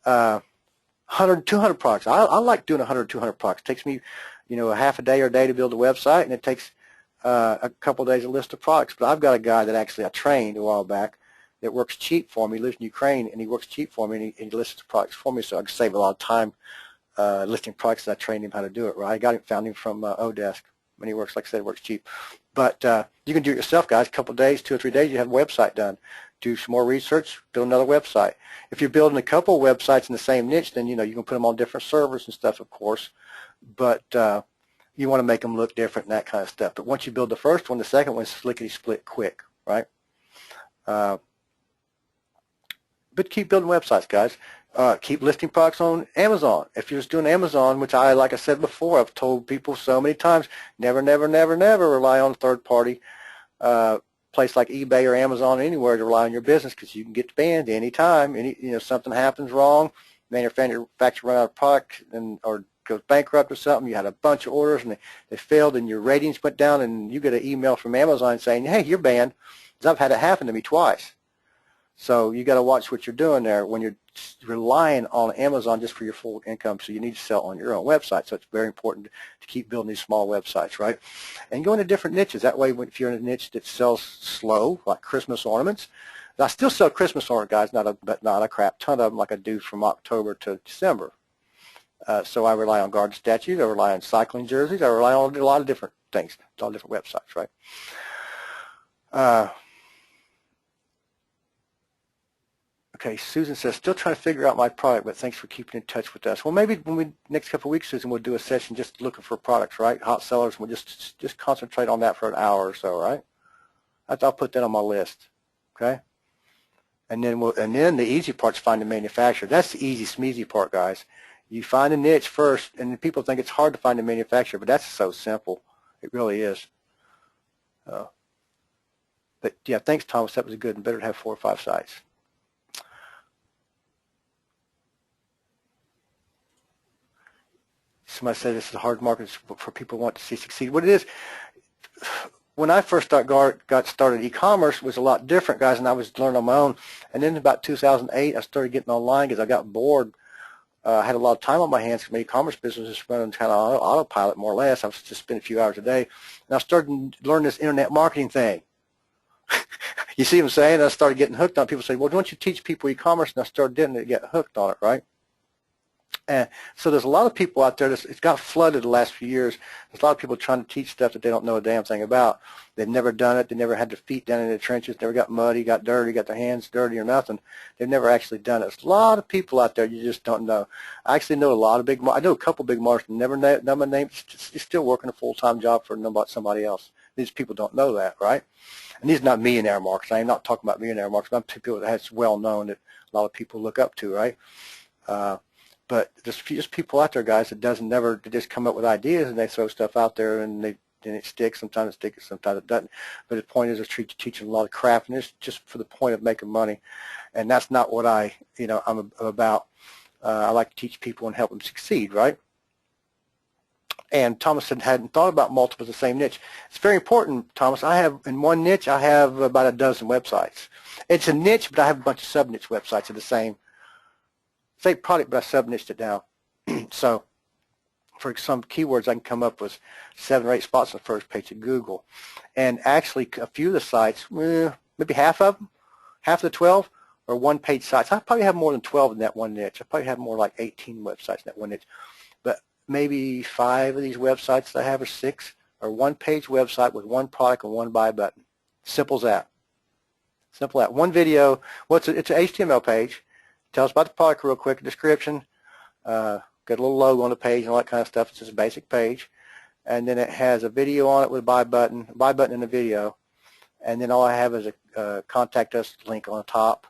100, 200 products. I like doing 100, 200 products. It takes me, you know, a half a day or a day to build a website, and it takes a couple of days a list of products. But I've got a guy that actually I trained a while back that works cheap for me. He lives in Ukraine, and he works cheap for me, and he lists the products for me, so I can save a lot of time listing products. That I trained him how to do it, right? Found him from Odesk, and he works, like I said, works cheap. But you can do it yourself, guys. A couple of days, 2 or 3 days, you have a website done. Do some more research, build another website. If you're building a couple of websites in the same niche, then, you know, you can put them on different servers and stuff, of course. But you want to make them look different and that kind of stuff. But once you build the first one, the second one's lickety-split quick, right? But keep building websites, guys. Keep listing products on Amazon. If you're just doing Amazon, which like I said before, I've told people so many times, never, never, never, never rely on a third-party place like eBay or Amazon or anywhere to rely on your business, because you can get banned anytime. Something happens wrong, manufacturer run out of product or goes bankrupt or something, you had a bunch of orders and they failed and your ratings went down, and you get an email from Amazon saying, hey, you're banned. Because I've had it happen to me twice. So you got to watch what you're doing there when you're relying on Amazon just for your full income. So you need to sell on your own website. So it's very important to keep building these small websites, right? And go into different niches. That way, if you're in a niche that sells slow, like Christmas ornaments, I still sell Christmas ornaments, guys, but not a crap ton of them like I do from October to December. So I rely on garden statues, I rely on cycling jerseys, I rely on a lot of different things, a lot of different websites, right? Okay, Susan says, still trying to figure out my product, but thanks for keeping in touch with us. Well, maybe when we next couple of weeks, Susan, we'll do a session just looking for products, right? Hot sellers. We'll just concentrate on that for an hour or so, right? I'll put that on my list. Okay. And then the easy part's find the manufacturer. That's the easy, smeezy part, guys. You find a niche first, and people think it's hard to find a manufacturer, but that's so simple. It really is. But yeah, thanks, Thomas. That was good. And better to have 4 or 5 sites. Somebody said this is a hard market for people who want to see succeed. What it is, when I first got started, e-commerce was a lot different, guys, and I was learning on my own. And then about 2008, I started getting online because I got bored. I had a lot of time on my hands because my e-commerce business was running kind of autopilot, more or less. I was just spending a few hours a day. And I started to learn this internet marketing thing. You see what I'm saying? I started getting hooked on it. People say, well, don't you teach people e-commerce? And I started doing it to get hooked on it, right? And so there's a lot of people out there. It's got flooded the last few years. There's a lot of people trying to teach stuff that they don't know a damn thing about. They've never done it. They never had their feet down in the trenches. Never got muddy, got dirty, got their hands dirty or nothing. They've never actually done it. There's a lot of people out there you just don't know. I actually know a lot of I know a couple big marketers. Never know my name. He's still working a full-time job for somebody else. These people don't know that, right? And these are not millionaire marketers. I'm not talking about millionaire marketers. I'm people that's well known that a lot of people look up to, right? But there's just people out there, guys, that they just come up with ideas and they throw stuff out there and it sticks. Sometimes it sticks, sometimes it doesn't. But the point is, they're teaching a lot of crap, and it's just for the point of making money, and that's not what I'm about. I like to teach people and help them succeed, right? And Thomas hadn't thought about multiples of the same niche. It's very important, Thomas. In one niche, I have about a dozen websites. It's a niche, but I have a bunch of sub-niche websites of the same product, but I sub-niched it down. So for some keywords, I can come up with 7 or 8 spots on the first page of Google. And actually, a few of the sites, maybe half of them, half of the 12, are one-page sites. I probably have more than 12 in that one niche. I probably have more like 18 websites in that one niche. But maybe 5 of these websites that I have, or 6, are one-page website with one product and one buy button. Simple as that. Simple as that. One video. It's an HTML page. Tell us about the product real quick, a description, got a little logo on the page and all that kind of stuff. It's just a basic page. And then it has a video on it with a buy button in the video. And then all I have is a contact us link on the top.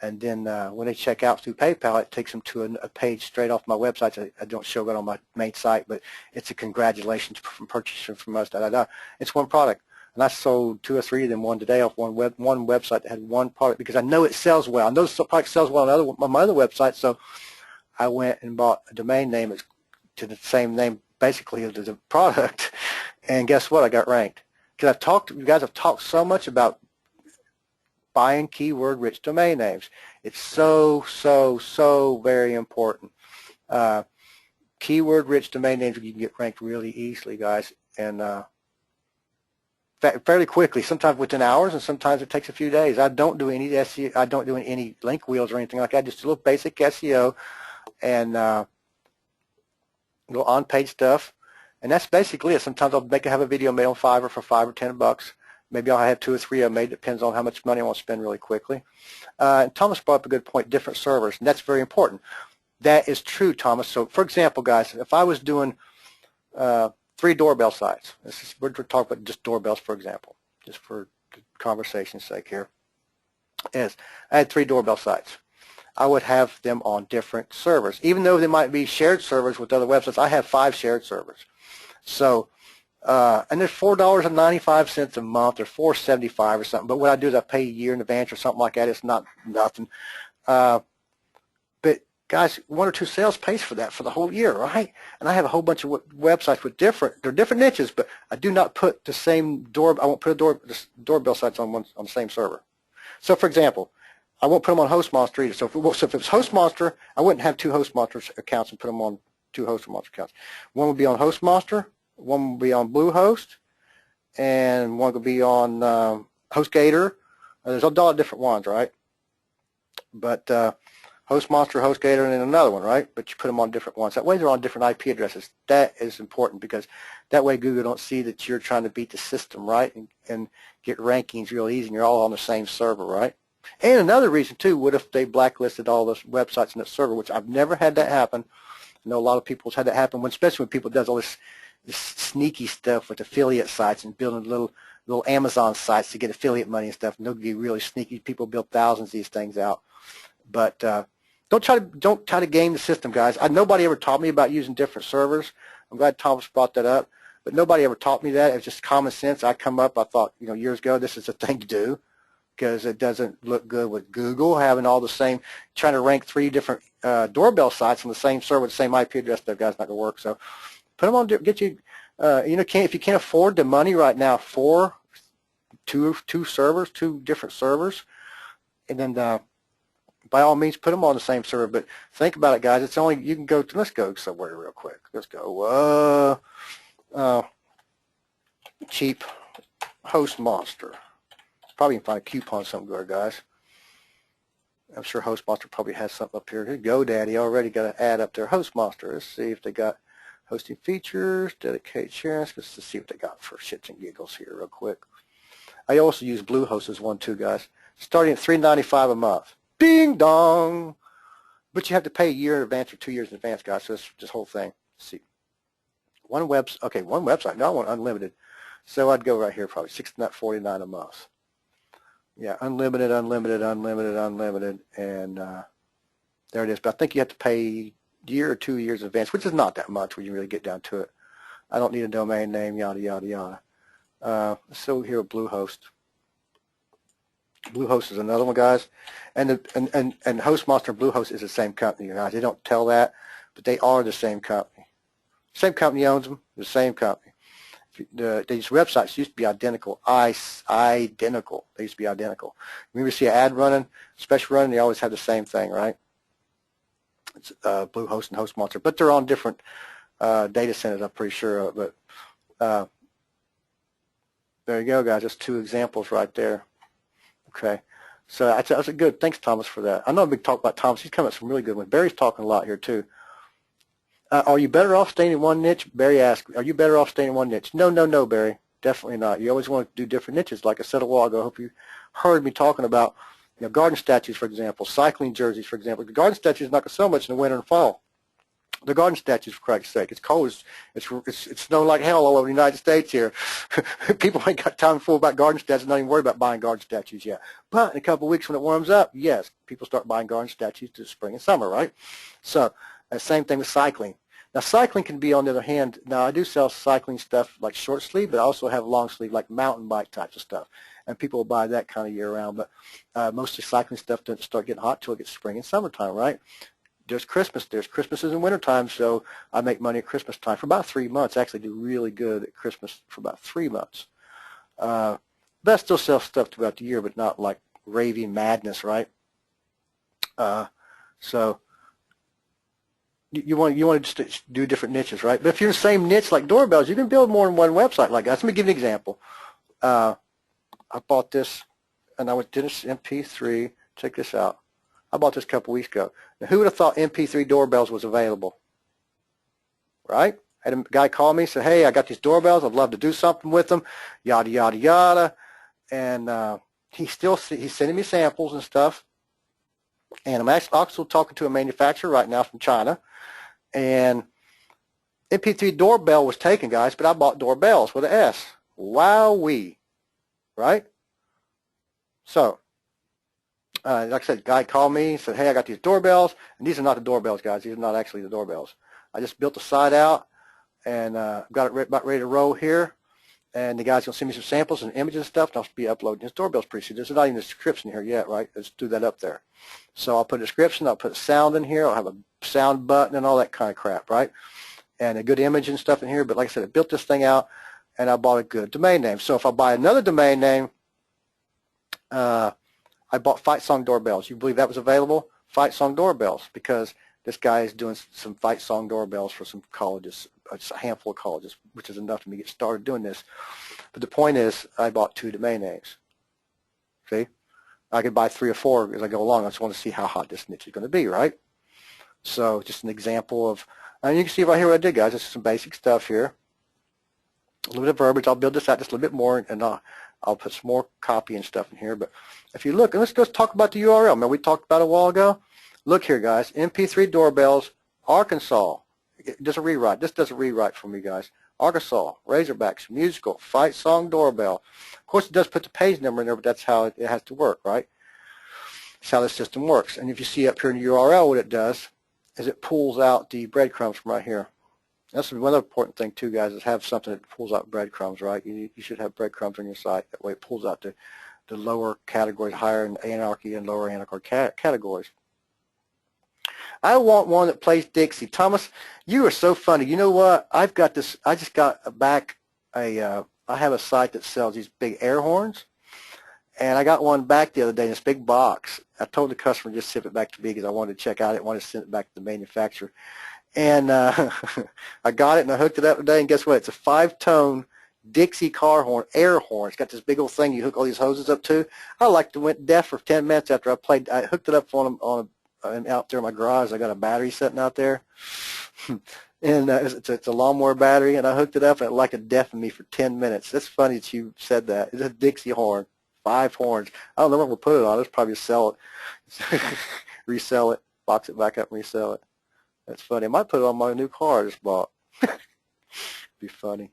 And then when they check out through PayPal, it takes them to a page straight off my website. I don't show it on my main site, but it's a congratulations from purchasing from us, It's one product. And I sold 2 or 3 of them one today off one website that had one product because I know it sells well. I know the product sells well on my other website, so I went and bought a domain name to the same name basically as the product. And guess what? I got ranked. Because you guys have talked so much about buying keyword-rich domain names. It's so, so, so very important. Keyword-rich domain names, you can get ranked really easily, guys. And fairly quickly, sometimes within hours, and sometimes it takes a few days. I don't do any SEO. I don't do any link wheels or anything like that. Just a little basic SEO and little on-page stuff, and that's basically it. Sometimes I'll have a video made on Fiverr for $5 or $10. Maybe I'll have 2 or 3 of them made. Depends on how much money I want to spend really quickly. And Thomas brought up a good point: different servers, and that's very important. That is true, Thomas. So, for example, guys, if I was doing 3 doorbell sites. We're talking about just doorbells, for example, just for conversation's sake here. I had 3 doorbell sites. I would have them on different servers. Even though they might be shared servers with other websites, I have 5 shared servers. So, and they're $4.95 a month or $4.75 or something. But what I do is I pay a year in advance or something like that. It's not nothing. But guys, 1 or 2 sales pays for that for the whole year, right? And I have a whole bunch of websites with they're different niches, but I do not put the same I won't put doorbell sites on the same server. So, for example, I won't put them on HostMonster either. So if it was HostMonster, I wouldn't have 2 HostMonster accounts and put them on 2 HostMonster accounts. One would be on HostMonster, one would be on Bluehost, and one would be on HostGator. There's a lot of different ones, right? But HostMonster, HostGator, and then another one, right? But you put them on different ones. That way they're on different IP addresses. That is important because that way Google don't see that you're trying to beat the system, right? And get rankings real easy and you're all on the same server, right? And another reason too, what if they blacklisted all those websites in that server, which I've never had that happen. I know a lot of people's had that happen, especially when people does all this sneaky stuff with affiliate sites and building little Amazon sites to get affiliate money and stuff. And they'll be really sneaky. People build thousands of these things out. But don't try to game the system, guys. Nobody ever taught me about using different servers. I'm glad Thomas brought that up. But nobody ever taught me that. It's just common sense. I thought, years ago, this is a thing to do, because it doesn't look good with Google having all the same, trying to rank 3 different doorbell sites on the same server with the same IP address. That guy's not going to work. So put them on, get you, if you can't afford the money right now for two different servers, and then by all means put them on the same server. But think about it, guys. It's only, you can go to, let's go somewhere real quick. Let's go, cheap host monster. Probably can find a coupon somewhere, guys. I'm sure Host Monster probably has something up here. GoDaddy already got an ad up there. Host Monster. Let's see if they got hosting features, dedicate sharing. Let's just see what they got for shits and giggles here real quick. I also use Bluehost as one too, guys. Starting at $3.95 a month. Ding dong! But you have to pay a year in advance or 2 years in advance, guys. So it's this whole thing. Let's see. One website. No, I want unlimited. So I'd go right here, probably $6.49 a month. Yeah, unlimited, unlimited, unlimited, unlimited, and there it is. But I think you have to pay a year or 2 years in advance, which is not that much when you really get down to it. I don't need a domain name, yada, yada, yada. So here with Bluehost. Bluehost is another one, guys. And HostMonster and Bluehost is the same company, guys. They don't tell that, but they are the same company. Same company owns them, the same company. These websites used to be identical. Identical. They used to be identical. You ever see an ad running, special running, they always have the same thing, right? It's Bluehost and HostMonster. But they're on different data centers, I'm pretty sure. But there you go, guys. Just 2 examples right there. Okay. So that's a good. Thanks, Thomas, for that. I know a big talk about Thomas. He's coming up with some really good ones. Barry's talking a lot here, too. Are you better off staying in one niche? Barry asked, are you better off staying in one niche? No, no, no, Barry. Definitely not. You always want to do different niches. Like I said a while ago, I hope you heard me talking about garden statues, for example, cycling jerseys, for example. The garden statues are not going to sell much in the winter and fall. The garden statues, for Christ's sake. It's cold. It's snowing like hell all over the United States here. People ain't got time for about garden statues, not even worried about buying garden statues yet. But in a couple of weeks when it warms up, yes, people start buying garden statues to spring and summer, right? So same thing with cycling. Now, cycling can be, on the other hand, now I do sell cycling stuff like short sleeve, but I also have long sleeve, like mountain bike types of stuff. And people will buy that kind of year round. But most of the cycling stuff doesn't start getting hot till it gets spring and summertime, right? There's Christmas. There's Christmases in wintertime, so I make money at Christmas time for about 3 months. I actually do really good at Christmas for about 3 months. But I still sell stuff throughout the year, but not like raving madness, right? So you want to just do different niches, right? But if you're in the same niche like doorbells, you can build more than one website like that. Let me give you an example. I bought this, and I went to this MP3. Check this out. I bought this a couple weeks ago. Now, who would have thought MP3 doorbells was available? Right? I had a guy call me and said, hey, I got these doorbells. I'd love to do something with them, yada, yada, yada. And he's sending me samples and stuff. And I'm actually also talking to a manufacturer right now from China. And MP3 doorbell was taken, guys, but I bought doorbells with an S. Wowee. Right? So, like I said, guy called me and said, hey, I got these doorbells. And these are not the doorbells, guys. These are not actually the doorbells. I just built the site out and got it about ready to roll here. And the guy's going to send me some samples and images and stuff, and I'll be uploading his doorbells pretty soon. There's not even a description here yet, right? Let's do that up there. So I'll put a description. I'll put sound in here. I'll have a sound button and all that kind of crap, right? And a good image and stuff in here. But like I said, I built this thing out, and I bought a good domain name. So if I buy another domain name, I bought Fight Song Doorbells. You believe that was available? Fight Song Doorbells, because this guy is doing some Fight Song doorbells for some colleges, just a handful of colleges, which is enough for me to get started doing this. But the point is, I bought 2 domain names. See? I could buy 3 or 4 as I go along. I just want to see how hot this niche is going to be, right? So just an example of, and you can see right here what I did, guys. This is some basic stuff here. A little bit of verbiage. I'll build this out just a little bit more, and I'll put some more copy and stuff in here. But if you look, and let's talk about the URL. Remember we talked about it a while ago? Look here, guys. MP3 doorbells, Arkansas. It does a rewrite. This does a rewrite for me, guys. Arkansas, Razorbacks, musical, fight song doorbell. Of course, it does put the page number in there, but that's how it has to work, right? That's how the system works. And if you see up here in the URL, what it does is it pulls out the breadcrumbs from right here. That's another important thing too, guys, is have something that pulls out breadcrumbs, right? You should have breadcrumbs on your site. That way it pulls out the lower categories, higher in anarchy and lower anarchy categories. I want one that plays Dixie. Thomas, you are so funny. You know what? I've got this. I just got back I have a site that sells these big air horns, and I got one back the other day in this big box. I told the customer just ship it back to me because I wanted to check out it. I wanted to send it back to the manufacturer. And I got it and I hooked it up today, and guess what? It's a 5-tone Dixie car horn, air horn. It's got this big old thing you hook all these hoses up to. I like to went deaf for 10 minutes after I played. I hooked it up out there in my garage. I got a battery sitting out there, and it's a lawnmower battery, and I hooked it up, and it like to deafen me for 10 minutes. That's funny that you said that. It's a Dixie horn, 5 horns. I don't know what we'll put it on. Let's probably sell it, resell it, box it back up, and resell it. That's funny. I might put it on my new car I just bought. Be funny.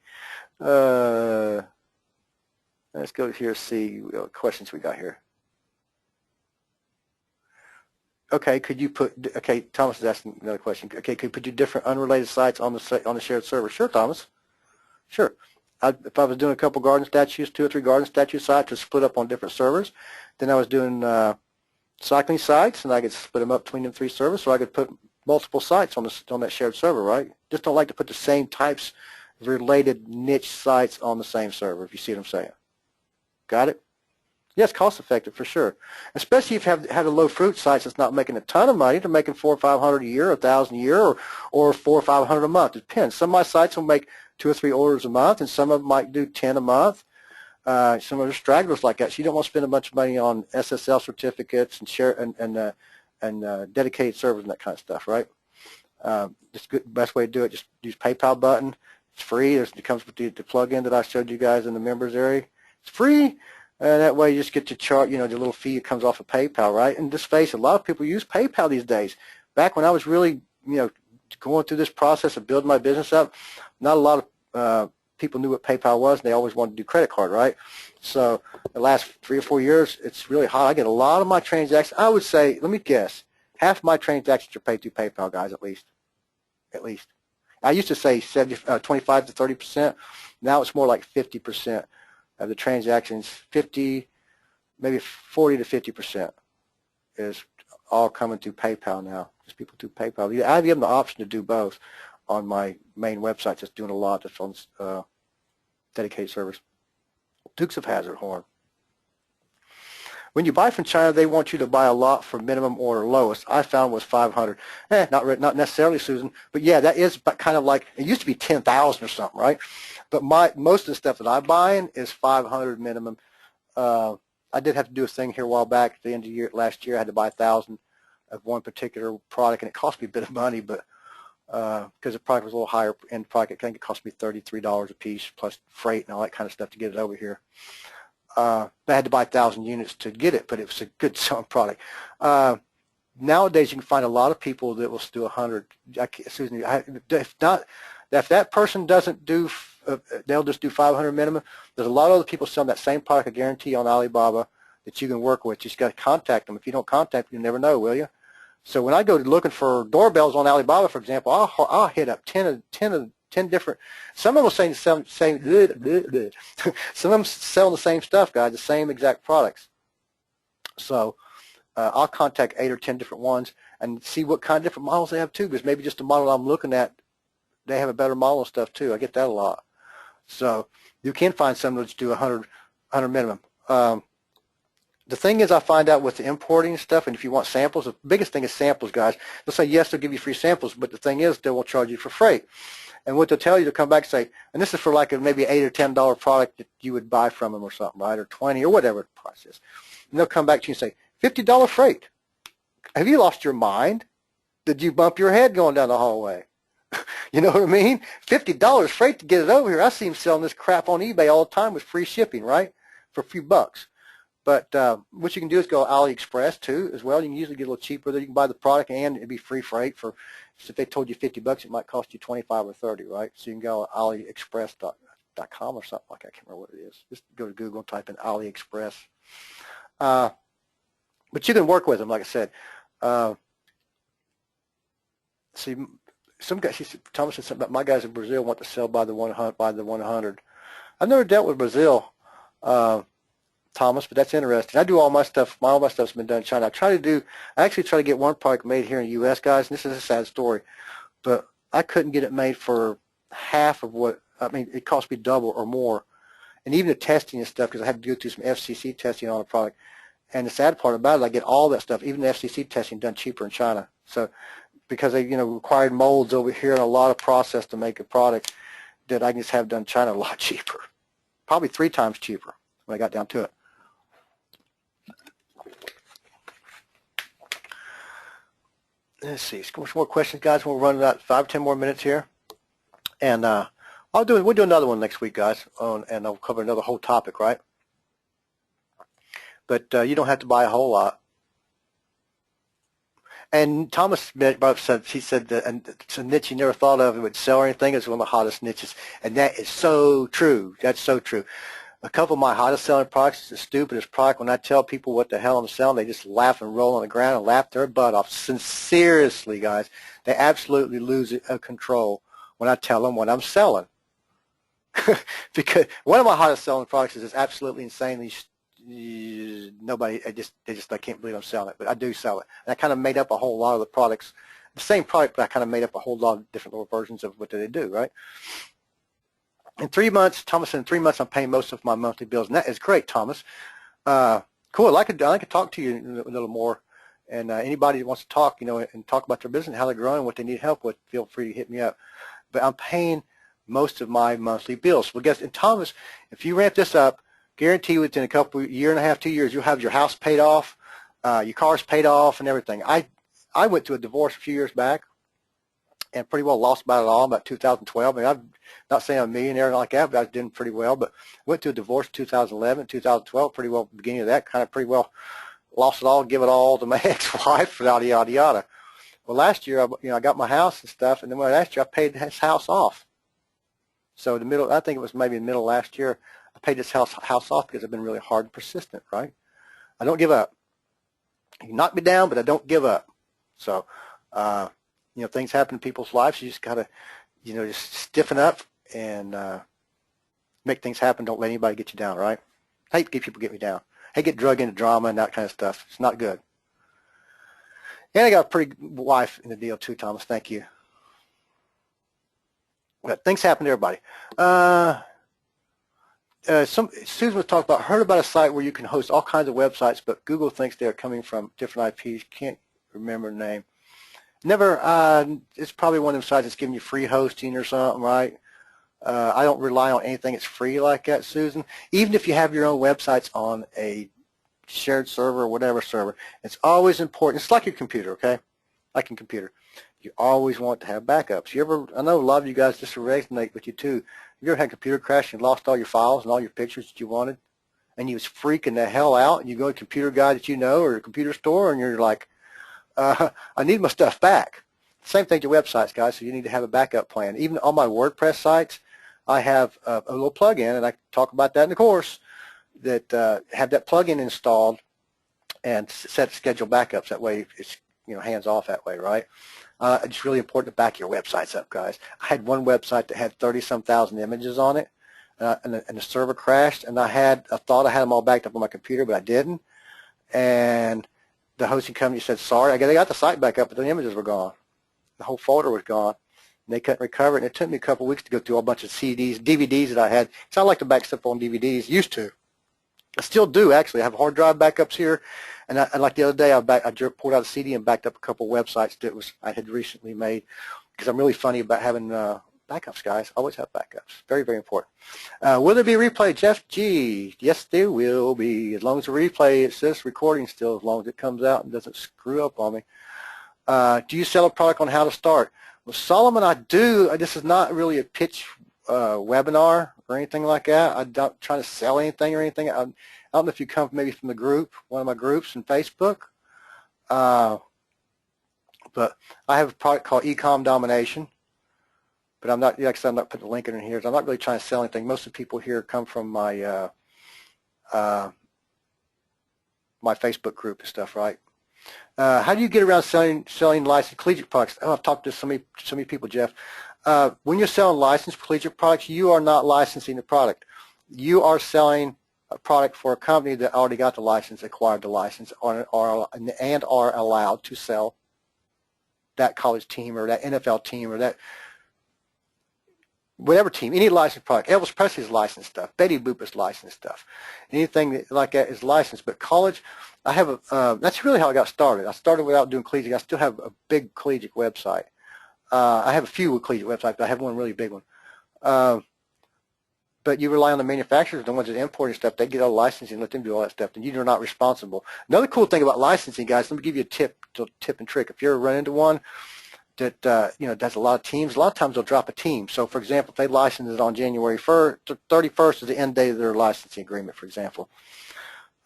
Let's go here, see what questions we got here. Okay, could you put? Okay, Thomas is asking another question. Okay, could you put different unrelated sites on the shared server? Sure, Thomas. Sure. If I was doing a couple garden statues, 2 or 3 garden statue sites to split up on different servers, then I was doing cycling sites, and I could split them up between them 3 servers, so I could put multiple sites on that shared server, right? Just don't like to put the same types of related niche sites on the same server, if you see what I'm saying. Got it? Yes, cost effective for sure. Especially if you have a low fruit sites that's not making a ton of money. They're making $400 or $500 a year, $1,000 a year, or $400 or $500 a month. It depends. Some of my sites will make 2 or 3 orders a month, and some of them might do 10 a month. Some of the stragglers like that. So you don't want to spend a bunch of money on SSL certificates and share and dedicated servers and that kind of stuff, right? Just good, best way to do it, just use PayPal button. It's free. It comes with the plug-in that I showed you guys in the members area. It's free, and that way you just get to chart, the little fee that comes off of PayPal, right? And just face it, a lot of people use PayPal these days. Back when I was really, going through this process of building my business up, not a lot of people knew what PayPal was, and they always wanted to do credit card, right? So the last 3 or 4 years, it's really hot. I get a lot of my transactions. I would say, let me guess, half my transactions are paid through PayPal, guys, at least. At least. I used to say 25 to 30%. Now it's more like 50% of the transactions. 50, maybe 40 to 50% is all coming through PayPal now. Just people through PayPal. I give them the option to do both on my main website. Just doing a lot that's on dedicated servers. Dukes of Hazzard horn. When you buy from China, they want you to buy a lot for minimum order. Lowest I found was 500. Not necessarily, Susan, but yeah, that is kind of like, it used to be 10,000 or something, right? But most of the stuff that I'm buying is 500 minimum. I did have to do a thing here a while back at the end of the year. Last year, I had to buy 1,000 of one particular product, and it cost me a bit of money, but because the product was a little higher end product, I think it cost me $33 a piece plus freight and all that kind of stuff to get it over here. I had to buy 1,000 units to get it, but it was a good selling product. Nowadays, you can find a lot of people that will do 100. Susan, if that person doesn't do, they'll just do 500 minimum. There's a lot of other people selling that same product, I guarantee, on Alibaba that you can work with. You just got to contact them. If you don't contact them, you never know, will you? So when I go looking for doorbells on Alibaba, for example, I'll hit up 10 different. Some of them will say the same. Some of them selling the same stuff, guys, the same exact products. So I'll contact 8 or 10 different ones and see what kind of different models they have too, because maybe just the model I'm looking at, they have a better model and stuff too. I get that a lot. So you can find some that do 100 minimum. The thing is, I find out with the importing stuff, and if you want samples, the biggest thing is samples, guys. They'll say, yes, they'll give you free samples, but the thing is, they will charge you for freight. And what they'll tell you, to come back and say, and this is for like maybe $8 or $10 product that you would buy from them or something, right, or 20 or whatever the price is. And they'll come back to you and say, $50 freight. Have you lost your mind? Did you bump your head going down the hallway? You know what I mean? $50 freight to get it over here. I see them selling this crap on eBay all the time with free shipping, right? for a few bucks. But what you can do is go AliExpress too as well. You can usually get a little cheaper there. You can buy the product and it'd be free freight. For so if they told you $50, it might cost you 25 or 30, right? So you can go AliExpress.com or something like that. I can't remember what it is. Just go to Google and type in AliExpress. But you can work with them, like I said. See, some guys, Thomas said something about my guys in Brazil want to sell by the 100. I've never dealt with Brazil, Thomas, but that's interesting. I do all my stuff. All my stuff's been done in China. I actually try to get one product made here in the U.S., guys. And this is a sad story, but I couldn't get it made for half of what. I mean, it cost me double or more, and even the testing and stuff because I had to go through some FCC testing on the product. And the sad part about it, I get all that stuff, even the FCC testing, done cheaper in China. So because they, required molds over here and a lot of process to make a product that I can just have done in China a lot cheaper, probably 3 times cheaper when I got down to it. Let's see, some more questions, guys. We'll run about 5 or 10 more minutes here, and we'll do another one next week, guys, and I'll cover another whole topic, right? But you don't have to buy a whole lot. And Thomas said, he said that it's a niche you never thought of it would sell or anything. It's one of the hottest niches, and that is so true. That's so true. A couple of my hottest selling products is the stupidest product. When I tell people what the hell I'm selling, they just laugh and roll on the ground and laugh their butt off. Seriously, guys, they absolutely lose control when I tell them what I'm selling. Because one of my hottest selling products is absolutely insanely nobody. I can't believe I'm selling it, but I do sell it. And I kind of made up a whole lot of the products, the same product, but I kind of made up a whole lot of different little versions of what they do, right? In 3 months, Thomas said, in 3 months, I'm paying most of my monthly bills, and that is great, Thomas. Cool. I could talk to you a little more, and anybody who wants to talk, and talk about their business, how they're growing, what they need help with, feel free to hit me up. But I'm paying most of my monthly bills. Well, guess, and Thomas, if you ramp this up, guarantee within a couple, year and a half, 2 years, you'll have your house paid off, your car's paid off, and everything. I went through a divorce a few years back, and pretty well lost about it all, about 2012. I mean, I'm not saying I'm a millionaire like that, but I was doing pretty well. But went through a divorce in 2011, 2012, pretty well beginning of that, kind of pretty well lost it all, give it all to my ex-wife, yada, yada, yada. Well, last year, I got my house and stuff, and then last year I paid his house off. So I think it was maybe in the middle of last year, I paid this house off because I've been really hard and persistent, right? I don't give up. You can knock me down, but I don't give up. So, things happen in people's lives. You just got to, just stiffen up and make things happen. Don't let anybody get you down, right? I hate people get me down. I get drug into drama and that kind of stuff. It's not good. And I got a pretty good wife in the deal too, Thomas. Thank you. But things happen to everybody. Susan was talking about, heard about a site where you can host all kinds of websites, but Google thinks they're coming from different IPs. Can't remember the name. Never, it's probably one of them sites that's giving you free hosting or something, right? I don't rely on anything that's free like that, Susan. Even if you have your own websites on a shared server or whatever server, it's always important. It's like your computer, okay? Like a computer. You always want to have backups. I know a lot of you guys, this will resonate with you too. You ever had a computer crash and lost all your files and all your pictures that you wanted, and you was freaking the hell out, and you go to a computer guy that you know or a computer store, and you're like, I need my stuff back. Same thing to websites, guys, so you need to have a backup plan. Even on my WordPress sites, I have a little plug-in, and I talk about that in the course, that have that plug-in installed and set schedule backups. That way it's hands off that way, right? It's really important to back your websites up, guys. I had one website that had 30-some thousand images on it, and the server crashed, and I thought I had them all backed up on my computer, but I didn't. And the hosting company said, sorry, they got the site back up, but the images were gone. The whole folder was gone, and they couldn't recover it. And it took me a couple of weeks to go through a bunch of CDs, DVDs that I had. So I like to back stuff on DVDs, used to. I still do, actually. I have hard drive backups here. And like the other day, I pulled out a CD and backed up a couple of websites that I had recently made, because I'm really funny about having backups, guys. Always have backups. Very, very important. Will there be a replay, Jeff G? Yes, there will be. As long as the replay, it says recording still, as long as it comes out and doesn't screw up on me. Do you sell a product on how to start? Well, Solomon, I do. This is not really a pitch webinar or anything like that. I'm not trying to sell anything or anything. I don't know if you come maybe from the group, one of my groups in Facebook, but I have a product called eCom Domination. But I'm not, like I said, I'm not putting the link in here. So I'm not really trying to sell anything. Most of the people here come from my my Facebook group and stuff, right? How do you get around selling licensed collegiate products? Oh, I've talked to so many people, Jeff. When you're selling licensed collegiate products, you are not licensing the product. You are selling a product for a company that already got the license, acquired the license, and are allowed to sell that college team or that NFL team or that whatever team, any licensed product. Elvis Presley's licensed stuff. Betty Boop is licensed stuff. Anything like that is licensed. But college, I have a, that's really how I got started. I started without doing collegiate. I still have a big collegiate website. I have a few collegiate websites, but I have one really big one. But you rely on the manufacturers, the ones that import stuff. They get all the licensing, let them do all that stuff, and you're not responsible. Another cool thing about licensing, guys, let me give you a tip and trick. If you ever run into one that does a lot of teams, a lot of times they'll drop a team. So, for example, if they license it on January 31st is the end date of their licensing agreement, for example,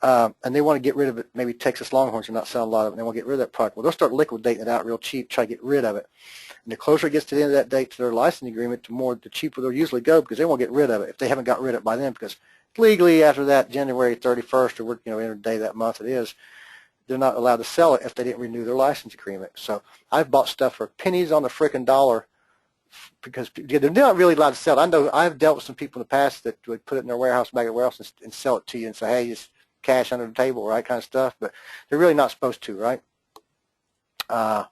and they want to get rid of it. Maybe Texas Longhorns are not selling a lot of it, and they want to get rid of that product. Well, they'll start liquidating it out real cheap, try to get rid of it. And the closer it gets to the end of that date to their licensing agreement, the cheaper they'll usually go because they won't get rid of it if they haven't got rid of it by then. Because legally, after that January 31st or end of the day that month it is, they're not allowed to sell it if they didn't renew their license agreement. So I've bought stuff for pennies on the frickin' dollar because they're not really allowed to sell it. I know I've dealt with some people in the past that would put it in their warehouse, back at their warehouse, and sell it to you and say, hey, it's cash under the table, right, kind of stuff. But they're really not supposed to, right? Let's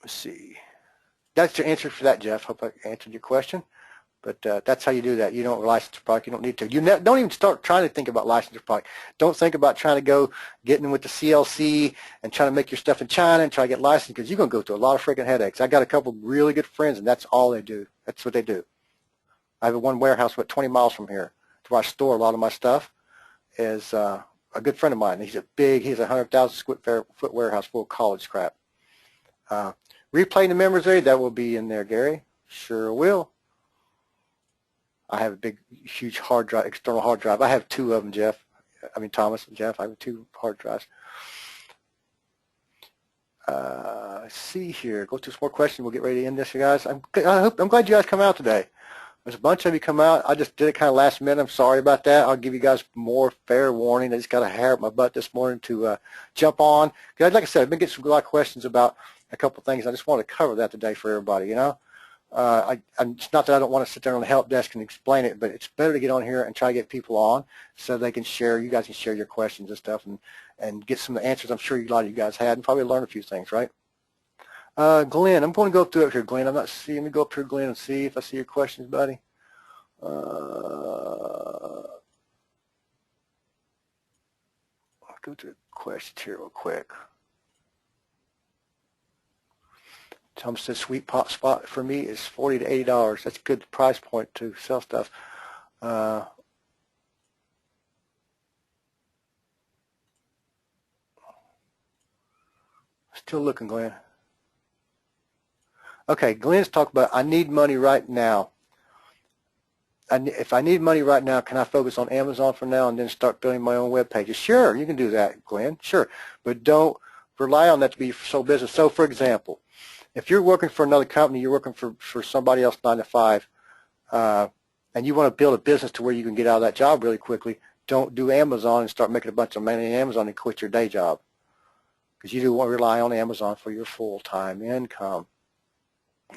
see. That's your answer for that, Jeff. Hope I answered your question. But that's how you do that. You don't license a product. You don't need to. Don't even start trying to think about licensing a product. Don't think about trying to go getting with the CLC and trying to make your stuff in China and try to get licensed because you're going to go through a lot of freaking headaches. I got a couple of really good friends, and that's all they do. That's what they do. I have one warehouse about 20 miles from here to where I store a lot of my stuff. Is a good friend of mine. He's a 100,000 square foot warehouse full of college crap. Replaying the memories area, that will be in there, Gary. Sure will. I have a big, huge hard drive, external hard drive. I have two of them, Thomas and Jeff. I have 2 hard drives. Let's see here. Go through some more questions. We'll get ready to end this, you guys. I'm glad you guys come out today. There's a bunch of you come out. I just did it kind of last minute. I'm sorry about that. I'll give you guys more fair warning. I just got a hair up my butt this morning to jump on. Like I said, I've been getting a lot of questions about a couple of things. I just want to cover that today for everybody, it's not that I don't want to sit there on the help desk and explain it, but it's better to get on here and try to get people on so they can share. You guys can share your questions and stuff and get some of the answers I'm sure a lot of you guys had and probably learn a few things, right? Glenn, I'm going to go through it here, Glenn. I'm not seeing. Let me go up here, Glenn, and see if I see your questions, buddy. I'll go to the questions here real quick. Tom says sweet pot spot for me is $40 to $80. That's a good price point to sell stuff. Still looking, Glenn. Okay, Glenn's talking about I need money right now. If I need money right now, can I focus on Amazon for now and then start building my own web pages? Sure, you can do that, Glenn. Sure, but don't rely on that to be sole business. So, for example, if you're working for another company, you're working for somebody else 9 to 5, and you want to build a business to where you can get out of that job really quickly, don't do Amazon and start making a bunch of money on Amazon and quit your day job. Because you do want to rely on Amazon for your full-time income.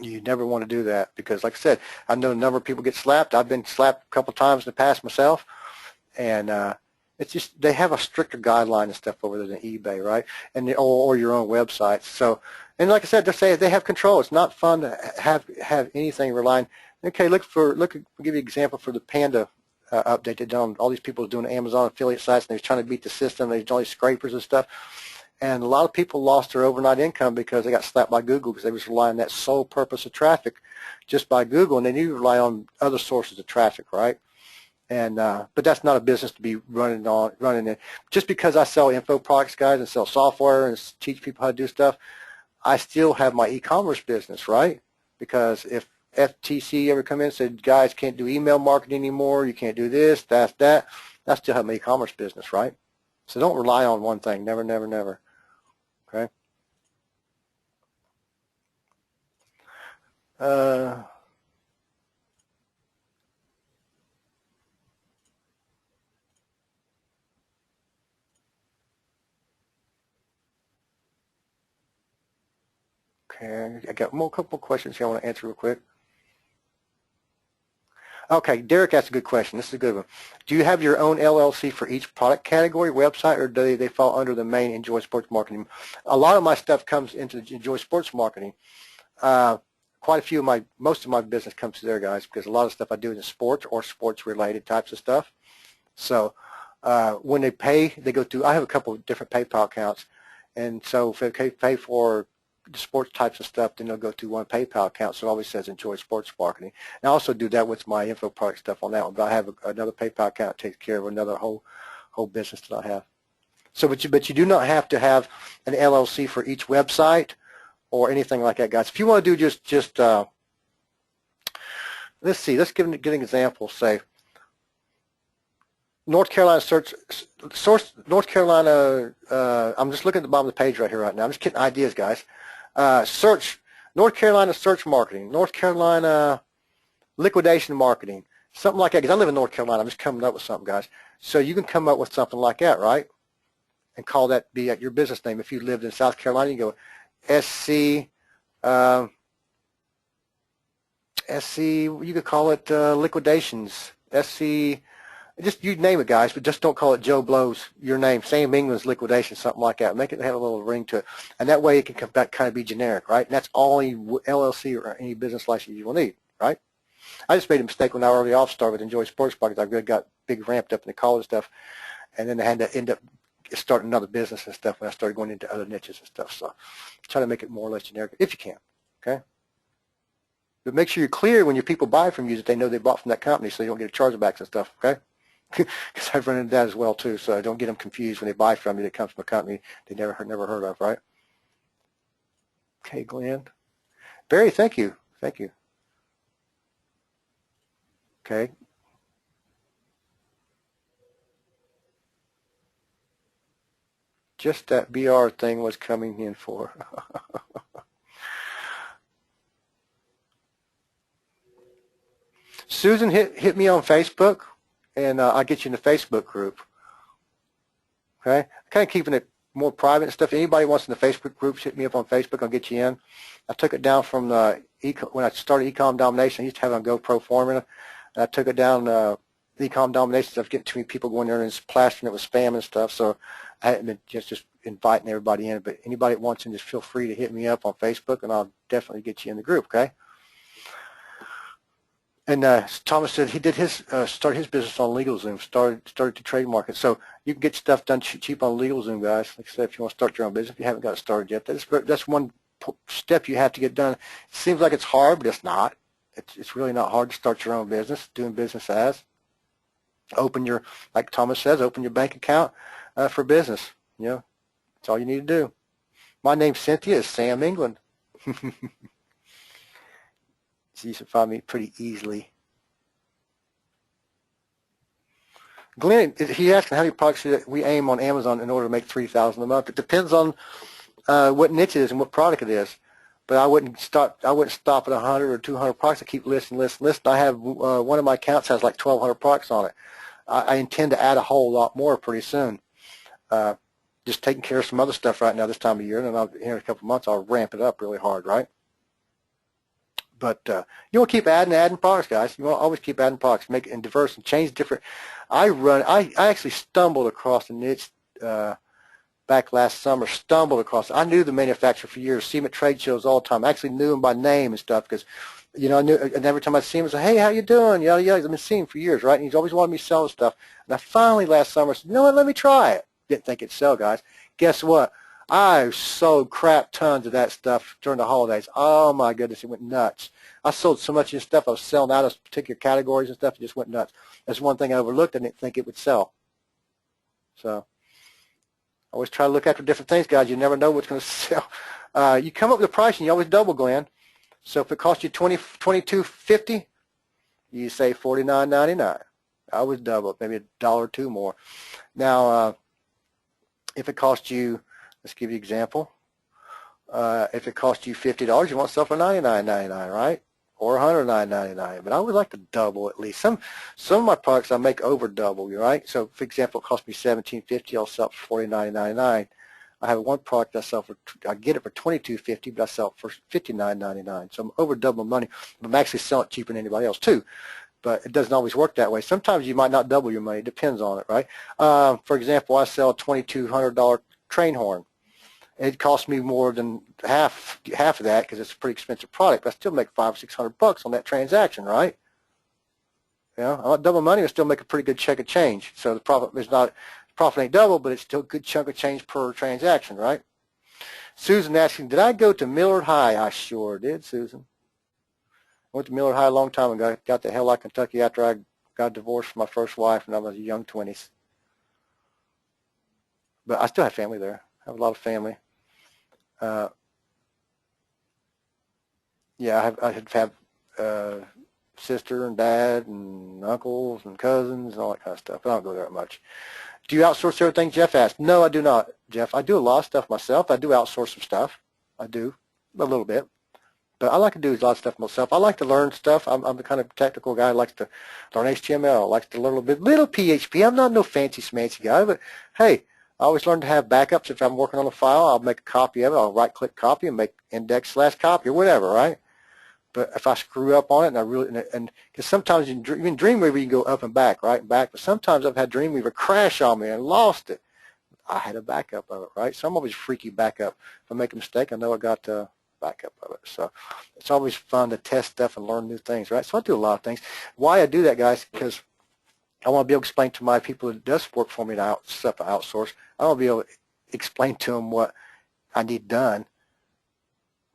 You never want to do that because, like I said, I know a number of people get slapped. I've been slapped a couple times in the past myself, and it's just they have a stricter guideline and stuff over there than eBay, right? And or your own websites. So, and like I said, they have control. It's not fun to have anything relying. Okay, I'll give you an example for the Panda update they've done. All these people doing Amazon affiliate sites, and they're trying to beat the system. They're doing scrapers and stuff. And a lot of people lost their overnight income because they got slapped by Google because they was relying on that sole purpose of traffic just by Google, and they need to rely on other sources of traffic, right? And but that's not a business to be running in. Just because I sell info products, guys, and sell software and teach people how to do stuff, I still have my e-commerce business, right? Because if FTC ever come in and said, guys can't do email marketing anymore, you can't do this, that, I still have my e-commerce business, right? So don't rely on one thing, never, never, never, okay? Okay, I got a couple questions here I want to answer real quick. Okay, Derek asked a good question. This is a good one. Do you have your own LLC for each product category website, or do they fall under the main Enjoy Sports Marketing? A lot of my stuff comes into Enjoy Sports Marketing. Quite a few of most of my business comes to there, guys, because a lot of stuff I do is in sports or sports-related types of stuff. So when they pay, they go through, I have a couple of different PayPal accounts, and so if they pay for the sports types of stuff, then they'll go through one PayPal account, so it always says Enjoy Sports Marketing. And I also do that with my info product stuff on that one, but I have another PayPal account that takes care of another whole business that I have. So, but you do not have to have an LLC for each website or anything like that, guys. If you want to do just let's see, let's get an example. Say North Carolina North Carolina. I'm just looking at the bottom of the page right here right now. I'm just getting ideas, guys. Search North Carolina search marketing, North Carolina liquidation marketing, something like that. Because I live in North Carolina, I'm just coming up with something, guys. So you can come up with something like that, right? And call that be your business name. If you lived in South Carolina, you go SC. SC. You could call it liquidations. SC. Just you name it, guys, but just don't call it Joe Blow's your name. Sam England's liquidation, something like that. Make it have a little ring to it, and that way it can come back, kind of be generic, right? And that's all any LLC or any business license you will need, right? I just made a mistake when I early off started with Enjoy Sports Marketing. I really got big ramped up in the college stuff, and then I had to end up starting another business and stuff when I started going into other niches and stuff. So try to make it more or less generic if you can, okay? But make sure you're clear when your people buy from you that they know they bought from that company, so you don't get chargebacks and stuff, okay? Because I've run into that as well too, so I don't get them confused when they buy from you that comes from a company they never heard of, right? Okay, Glenn. Barry, thank you. Thank you. Okay. Just that BR thing was coming in for. Susan hit me on Facebook, and I'll get you in the Facebook group. Okay, kind of keeping it more private and stuff. Anybody wants in the Facebook groups, hit me up on Facebook. I'll get you in. I took it down from the when I started eCom Domination. I used to have it on GoPro Formula, and I took it down eCom Domination. I was getting too many people going there and just plastering it with spam and stuff. So I hadn't been just inviting everybody in. But anybody that wants in, just feel free to hit me up on Facebook, and I'll definitely get you in the group. Okay. And Thomas said he did his start his business on LegalZoom, started to trademark it. So you can get stuff done cheap on LegalZoom, guys. Like I said, if you want to start your own business, if you haven't got it started yet, that's one step you have to get done. It seems like it's hard, but it's not. It's really not hard to start your own business, doing business as. Open your, like Thomas says, open your bank account for business. You know, that's all you need to do. My name's Cynthia. Is Sam England. So you can find me pretty easily. Glenn, he's asking how many products should we aim on Amazon in order to make $3,000 a month. It depends on what niche it is and what product it is. But I wouldn't stop at 100 or 200 products. I keep listing. I have one of my accounts has like 1,200 products on it. I intend to add a whole lot more pretty soon. Just taking care of some other stuff right now this time of year, and then here in a couple of months I'll ramp it up really hard, right? But you want to keep adding products, guys. You want to always keep adding products, make it in diverse and change different. I actually stumbled across a niche back last summer. I knew the manufacturer for years. See him at trade shows all the time. I actually knew him by name and stuff because, you know, I knew. And every time I see him, I say, "Hey, how you doing?" Yada yada. I've been seeing him for years, right? And he's always wanted me to sell his stuff. And I finally last summer said, "You know what? Let me try it." Didn't think it'd sell, guys. Guess what? I sold crap tons of that stuff during the holidays. Oh my goodness, it went nuts. I sold so much of this stuff I was selling out of particular categories and stuff, it just went nuts. That's one thing I overlooked. I didn't think it would sell. So I always try to look after different things, guys. You never know what's going to sell. You come up with a price and you always double, Glenn. So if it costs you $22.50, you say $49.99. I would double it, maybe $1 or $2 more. Now, if it costs you, let's give you an example. If it costs you $50, you want to sell for $99.99, right? Or $109.99. But I would like to double at least. Some of my products I make over double, right? So, for example, it costs me $17.50. I'll sell it for $49.99. I have one product I get it for $22.50, but I sell it for $59.99. So I'm over double money. But I'm actually selling it cheaper than anybody else too. But it doesn't always work that way. Sometimes you might not double your money. It depends on it, right? For example, I sell a $2,200 train horn. It costs me more than half of that because it's a pretty expensive product, but I still make $500 or $600 on that transaction, right? You know, I want double money, I still make a pretty good check of change. So the profit ain't double, but it's still a good chunk of change per transaction, right? Susan asking, did I go to Millard High? I sure did, Susan. I went to Millard High a long time ago. Got to Hell, Kentucky after I got divorced from my first wife and I was in my young 20s. But I still have family there. I have a lot of family. Yeah, I have sister and dad and uncles and cousins and all that kind of stuff. But I don't go there that much. Do you outsource everything? Jeff asked. No, I do not, Jeff. I do a lot of stuff myself. I do outsource some stuff. I do, a little bit. But I like to do a lot of stuff myself. I like to learn stuff. I'm the kind of technical guy who likes to learn HTML, likes to learn a little PHP. I'm not no fancy smancy guy, but hey, I always learn to have backups. If I'm working on a file, I'll make a copy of it. I'll right-click copy and make index/copy or whatever, right? But if I screw up on it, and because sometimes even Dreamweaver you can go up and back, right and back, but sometimes I've had Dreamweaver crash on me and lost it. I had a backup of it, right? So I'm always freaky backup. If I make a mistake, I know I got backup of it. So it's always fun to test stuff and learn new things, right? So I do a lot of things. Why I do that, guys, because I want to be able to explain to my people that does work for me to outsource. I want to be able to explain to them what I need done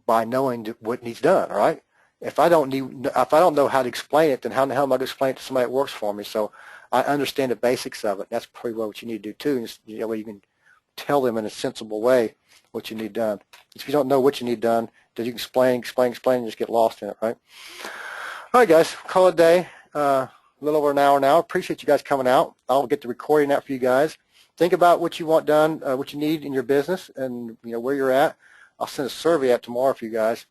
by knowing what needs done, right? If I don't know how to explain it, then how am I going to explain it to somebody that works for me? So I understand the basics of it. That's pretty well what you need to do too. And you can tell them in a sensible way what you need done. If you don't know what you need done, then you can explain, and just get lost in it, right? All right, guys, call it a day. A little over an hour now. Appreciate you guys coming out. I'll get the recording out for you guys. Think about what you want done, what you need in your business, and where you're at. I'll send a survey out tomorrow for you guys,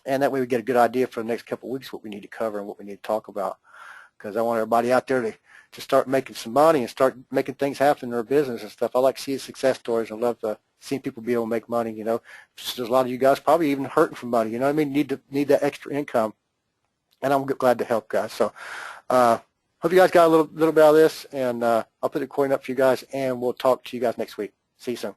and that way we get a good idea for the next couple of weeks what we need to cover and what we need to talk about. Because I want everybody out there to start making some money and start making things happen in their business and stuff. I like seeing success stories. I love seeing people be able to make money. There's a lot of you guys probably even hurting for money. You know what I mean? Need that extra income, and I'm glad to help, guys. So hope you guys got a little bit out of this, and I'll put the recording up for you guys, and we'll talk to you guys next week. See you soon.